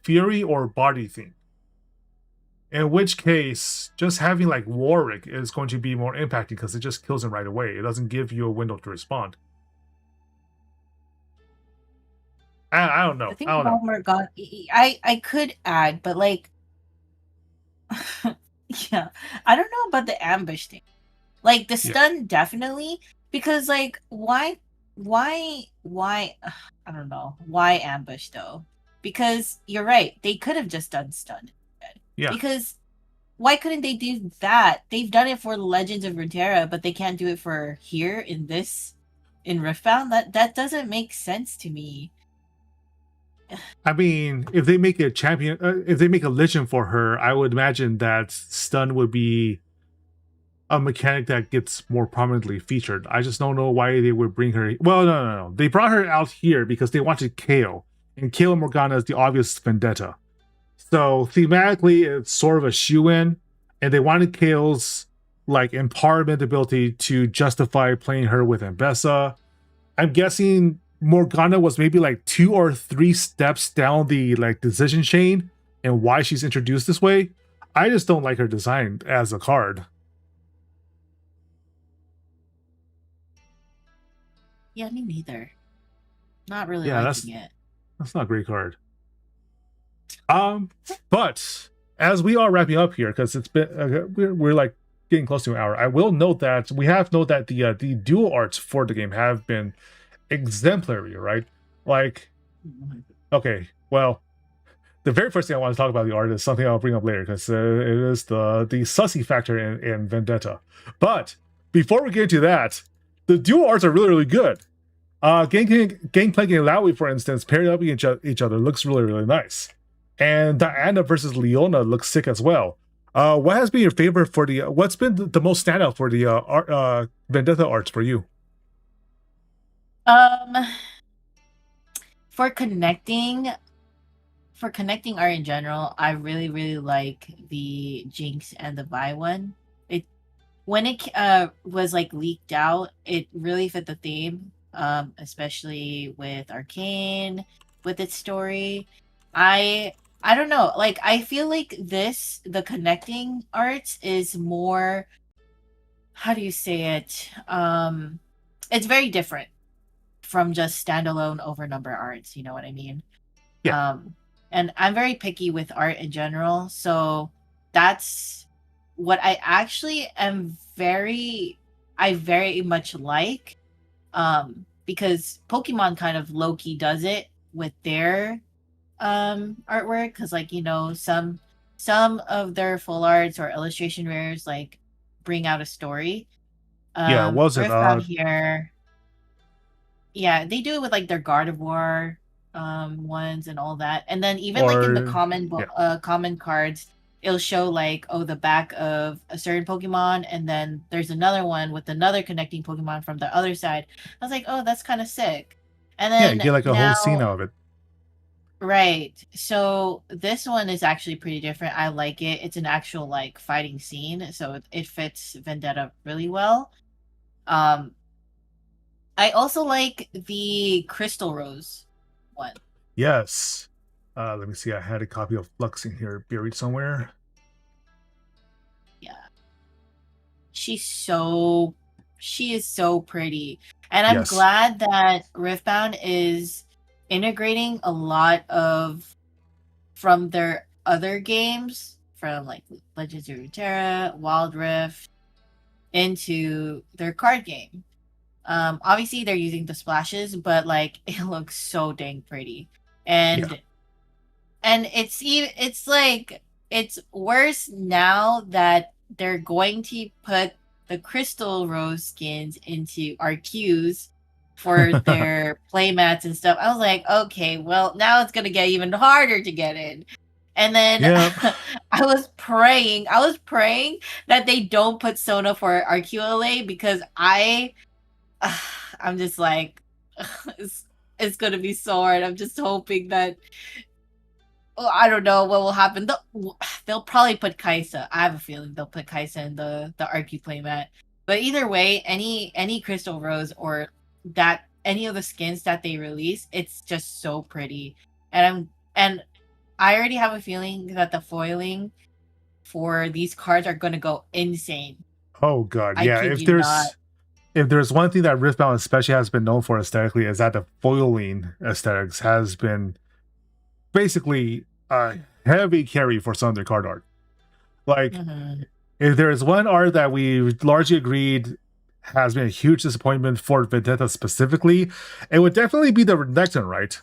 fury or body thing. In which case, just having like Warwick is going to be more impacting because it just kills him right away. It doesn't give you a window to respond. I don't know. The thing I don't know. about Morgana, I could add, but like, yeah, I don't know about the ambush thing. Like the Yeah. stun, definitely, because like, why? I don't know why ambush though. Because you're right, they could have just done stun instead. Yeah. Because why couldn't they do that? They've done it for Legends of Runeterra, but they can't do it for here in this in Riftbound. That doesn't make sense to me. I mean, if they make a champion, if they make a legend for her, I would imagine that stun would be a mechanic that gets more prominently featured. I just don't know why they would bring her. Well, no. They brought her out here because they wanted Kale, and Kale Morgana is the obvious Vendetta. So thematically, it's sort of a shoe-in, and they wanted Kale's like empowerment ability to justify playing her with Ambessa. I'm guessing Morgana was maybe like 2 or 3 steps down the like decision chain and why she's introduced this way. I just don't like her design as a card. Yeah, me neither. Not really Yeah, that's liking it. that's not a great card. Um, but as we are wrapping up here, because it's been we're like getting close to an hour, I will note that we have noted that the dual arts for the game have been exemplary, right? Like, okay, well, the very first thing I want to talk about the art is something I'll bring up later because it is the sussy factor in Vendetta. But before we get into that, the dual arts are really really good. Gangplank and Lowy, for instance, paired up against each other looks really really nice, and Diana versus Leona looks sick as well. What has been your favorite for the? What's been the most standout for the Vendetta arts for you? Um, for connecting, for connecting art in general, I really really like the Jinx and the Vi one. It when it was like leaked out, it really fit the theme. Especially with Arcane, with its story. I don't know. Like I feel like the connecting arts is more. How do you say it? It's very different from just standalone over number arts. You know what I mean? Yeah. And I'm very picky with art in general, so that's what I actually am I very much like, because Pokemon kind of low-key does it with their artwork, because like, some of their full arts or illustration rares like bring out a story. Yeah, was it Riftbound here, yeah, they do it with like their Gardevoir ones and all that. And then even like in the or yeah. common cards, it'll show like, oh, the back of a certain Pokemon, and then there's another one with another connecting Pokemon from the other side. I was like, oh, that's kind of sick. And Yeah, you then get like a whole now, scene out of it. right. So this one is actually pretty different. I like it. It's an actual like fighting scene, so it fits Vendetta really well. Um I also like the Crystal Rose one. Yes. Let me see. I had a copy of Flux in here buried somewhere. Yeah. She is so pretty. And I'm Yes. glad that Riftbound is integrating a lot of from their other games, from like Legends of Runeterra, Wild Rift, into their card game. Obviously they're using the splashes, but like it looks so dang pretty. Yeah. And it's like it's worse now that they're going to put the Crystal Rose skins into RQs for their playmats and stuff. I was like, okay, well, now it's gonna get even harder to get in. And then Yep. I was praying that they don't put Sona for RQLA, because I'm just like, it's gonna be so hard. I'm just hoping that, well, I don't know what will happen. They'll probably put Kaisa. I have a feeling they'll put Kaisa in the RQ playmat. But either way, any Crystal Rose or that any of the skins that they release, it's just so pretty. And I already have a feeling that the foiling for these cards are gonna go insane. Oh god, I yeah. kid you not. If there's one thing that Riftbound especially has been known for aesthetically, is that the foiling aesthetics has been basically a heavy carry for some of their card art. Like, Mhm. if there is one art that we largely agreed has been a huge disappointment for Vendetta specifically, it would definitely be the Renekton, right?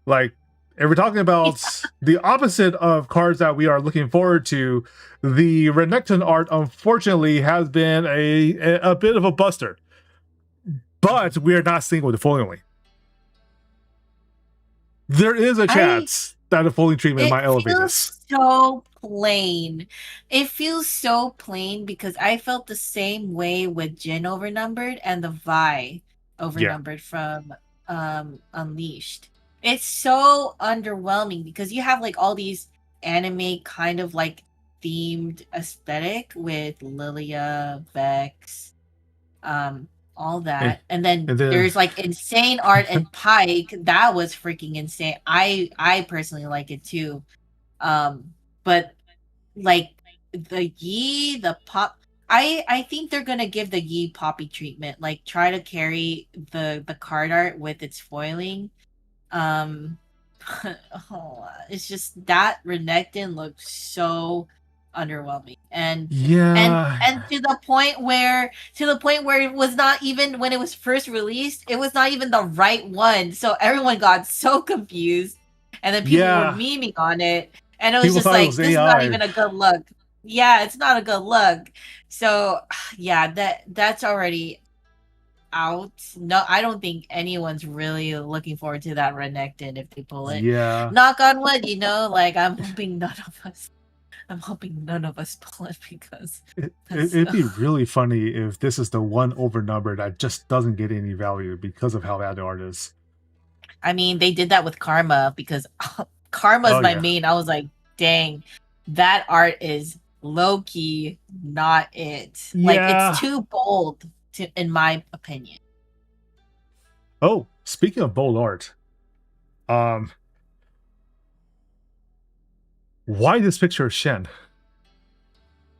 Like, if we're talking about the opposite of cards that we are looking forward to, the Renekton art unfortunately has been a bit of a buster. But we are not seeing with the foiling. There is a I chance that the foiling treatment It might elevate this. feels so plain. It feels so plain because I felt the same way with Jin Overnumbered and the Vi Yeah. Overnumbered from Unleashed. It's so underwhelming because you have like all these anime kind of like themed aesthetic with Lilia, Vex, um all And, that, and then and then there's like insane art and Pike that was freaking insane. I personally like it too, but like the Yi, the pop, I think they're gonna give the Yi poppy treatment, like try to carry the card art with its foiling. um oh, it's just that Renekton looks so underwhelming, yeah. and to the point where it was not even, when it was first released, it was not even the right one, so everyone got so confused, and then people were Yeah. memeing on it, and it was People just thought it like, was this is not AI. even a good look. Yeah, it's not a good look. So yeah, that's already out. No, I don't think anyone's really looking forward to that Renekton if they pull it. Yeah. Knock on wood, like I'm hoping none of us pull it, because that's It'd be really funny if this is the one overnumber that just doesn't get any value because of how bad the art is. I mean, they did that with Karma, because Karma is Oh my yeah. main. I was like, dang, that art is low key not it. Like, it's Yeah. too bold in my opinion. Oh, speaking of bold art, um, why this picture of Shen?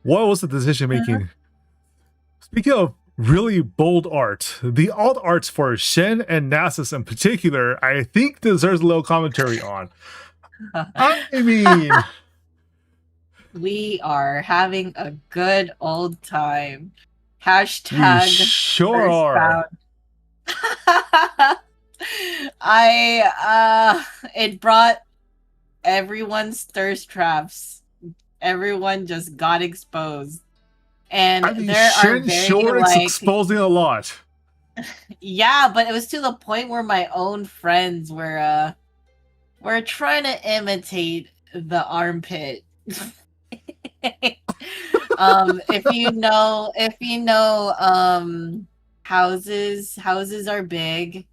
What was the decision making? Speaking of really bold art. The alt arts for Shen and Nasus in particular, I think deserves a little commentary on. I mean, We are having a good old time. we Hashtag sure are. Firstbound. It brought everyone's thirst traps. Everyone just got exposed. And I mean, there are Shen very sure is like, exposing a lot. yeah, but it was to the point where my own friends were trying to imitate the armpit. If you know, houses are big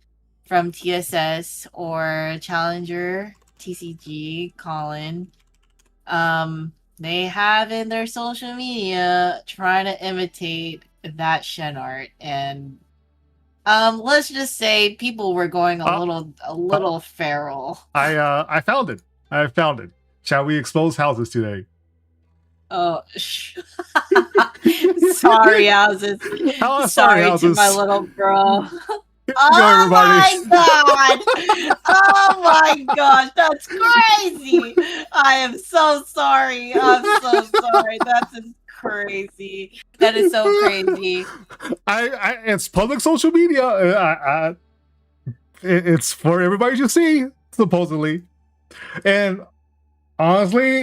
from TSS or Challenger TCG Colin. They have in their social media trying to imitate that Shen art, and let's just say people were going a little feral. I found it. I found it. Shall we expose houses today? Oh, sorry, houses. Sorry, To houses. my little girl. Go, Oh everybody. my god! Oh my gosh, that's crazy! I am so sorry. I'm so sorry. That's just crazy. That is so crazy. It's public social media. It's for everybody to see, supposedly. And honestly,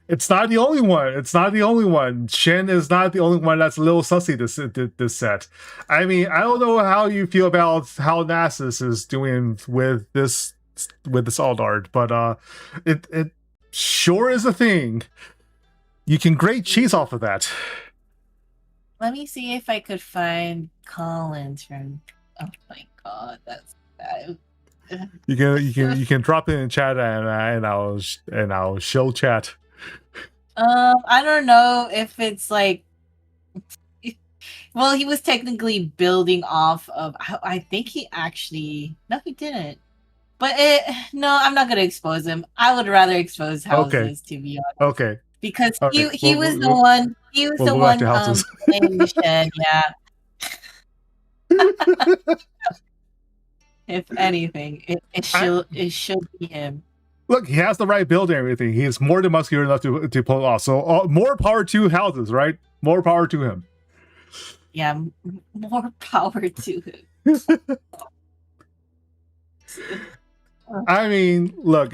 it's not the only one. It's not the only one. Shen is not the only one that's a little sussy this set. I mean, I don't know how you feel about how Nasus is doing with this alt art, but it sure is a thing. You can grate cheese off of that. Let me see if I could find Collins from. Oh my god, that's bad. You can drop it in chat and I'll show chat. I don't know if it's like. Well, he was technically building off of. I think he actually. No, he didn't. But no, I'm not gonna expose him. I would rather expose houses, to be honest. Okay. Because Okay. he was the one. He was the one playing the Shen. Yeah. If anything, it should be him. Look, he has the right build and everything. He is more than muscular enough to pull it off. So more power to houses, right? More power to him. Yeah, more power to him. I mean, look,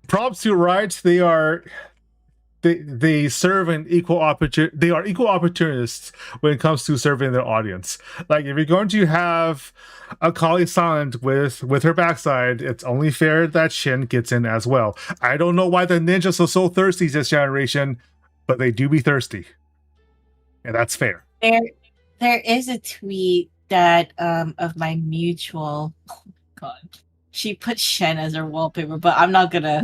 props to Riot. They serve an equal opportunity. They are equal opportunists when it comes to serving their audience. Like, if you're going to have a Kali Silent with her backside, it's only fair that Shen gets in as well. I don't know why the ninjas are so thirsty this generation, but they do be thirsty, and that's fair. There is a tweet that of my mutual. Oh my god, she put Shen as her wallpaper, but I'm not gonna.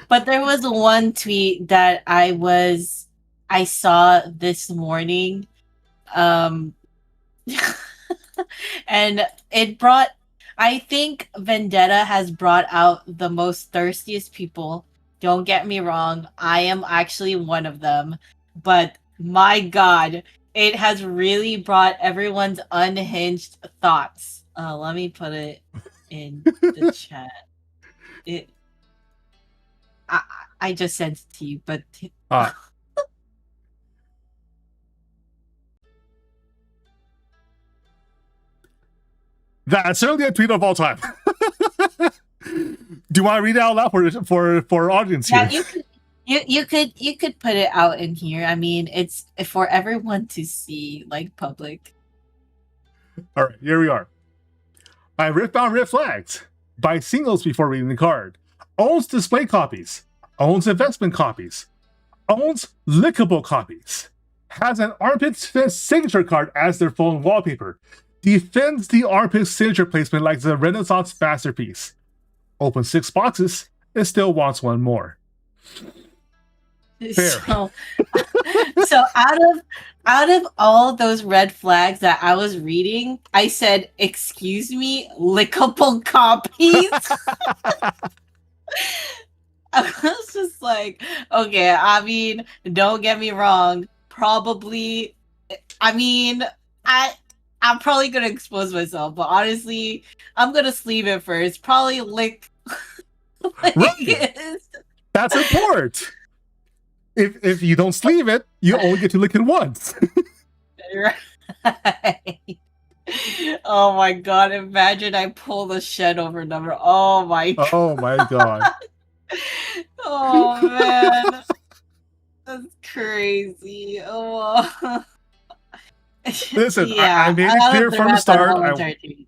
But there was one tweet that I saw this morning, and it brought. I think Vendetta has brought out the most thirstiest people. Don't get me wrong, I am actually one of them, but my god, it has really brought everyone's unhinged thoughts. Let me put it in the chat. I just sent it to you, but that's certainly a tweet of all time. Do you want to read it out loud for audience here? Yeah, you could put it out in here. I mean, it's for everyone to see, like public. All right, here we are. I Riftbound Rift Flags. Buy singles before reading the card. Owns display copies. Owns investment copies. Owns lickable copies. Has an armpit signature card as their phone wallpaper. Defends the armpit signature placement like the Renaissance masterpiece. Opens 6 boxes and still wants one more. Fair. So out of all those red flags that I was reading, I said, "Excuse me, lickable copies." I was just like, okay, I mean, don't get me wrong. Probably, I mean, I, I'm probably gonna expose myself, but honestly, I'm gonna sleeve it first. Probably lick, lick Right. his. That's important. If you don't sleeve it, you only get to lick it once. Right. Oh my god, imagine I pull the shed over number. Oh my god. Oh my god. Oh man. That's crazy. Oh. Listen, I Yeah, made I'll it have clear to from the wrap that start. whole entire team.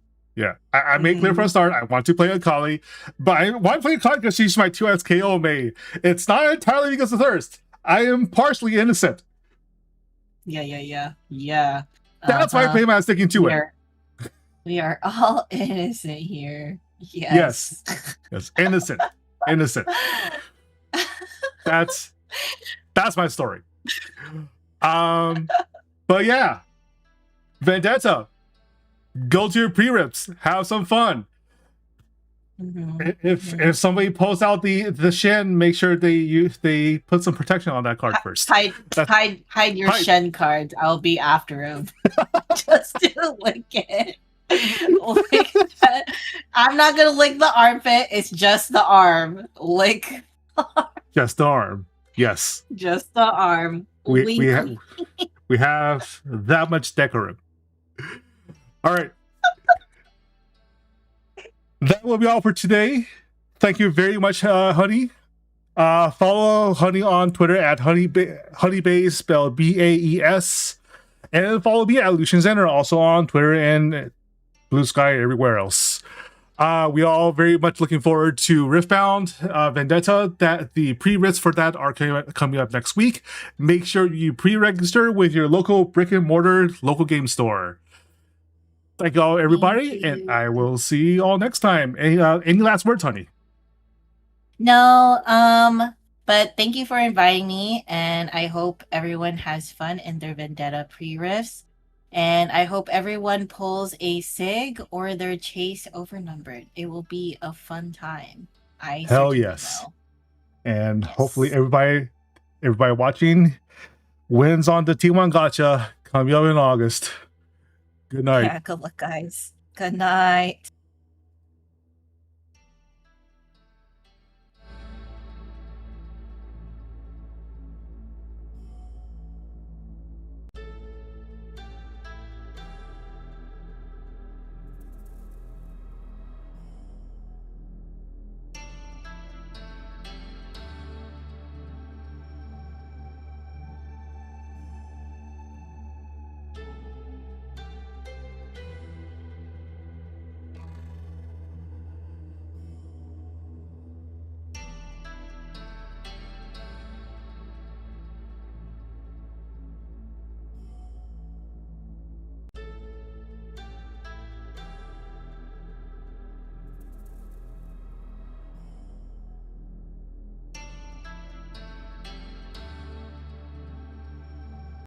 I made clear from the start. I want to play Akali, but I want to play Akali because she's my 2S KO main. It's not entirely because of thirst. I am partially innocent. Yeah. That's why I play my sticking to it. We are all innocent here. Yes. Yes. Yes. Innocent. That's my story. But yeah. Vendetta. Go to your pre-rips. Have some fun. If somebody pulls out the Shen, make sure they put some protection on that card first. Hide your Shen cards. I'll be after him. Just to lick it. I'm not gonna lick the armpit. It's just the arm. Lick. Just the arm. Yes. Just the arm. We have that much decorum. All right. That will be all for today. Thank you very much, Honey. Follow Honey on Twitter at Hunnybaes, spelled Baes. And follow me at Lucian Zenner, also on Twitter and Blue Sky, everywhere else. We all very much looking forward to Riftbound, Vendetta. That the pre-writs for that are coming up next week. Make sure you pre-register with your local brick and mortar local game store. Thank you all, everybody, and I will see you all next time. Any last words, Honey? No, but thank you for inviting me, and I hope everyone has fun in their Vendetta pre-riffs. And I hope everyone pulls a SIG or their chase overnumbered. It will be a fun time. Hell yes. Will. And yes. Hopefully everybody watching wins on the T1 Gacha coming up in August. Good night. Yeah, good luck, guys. Good night.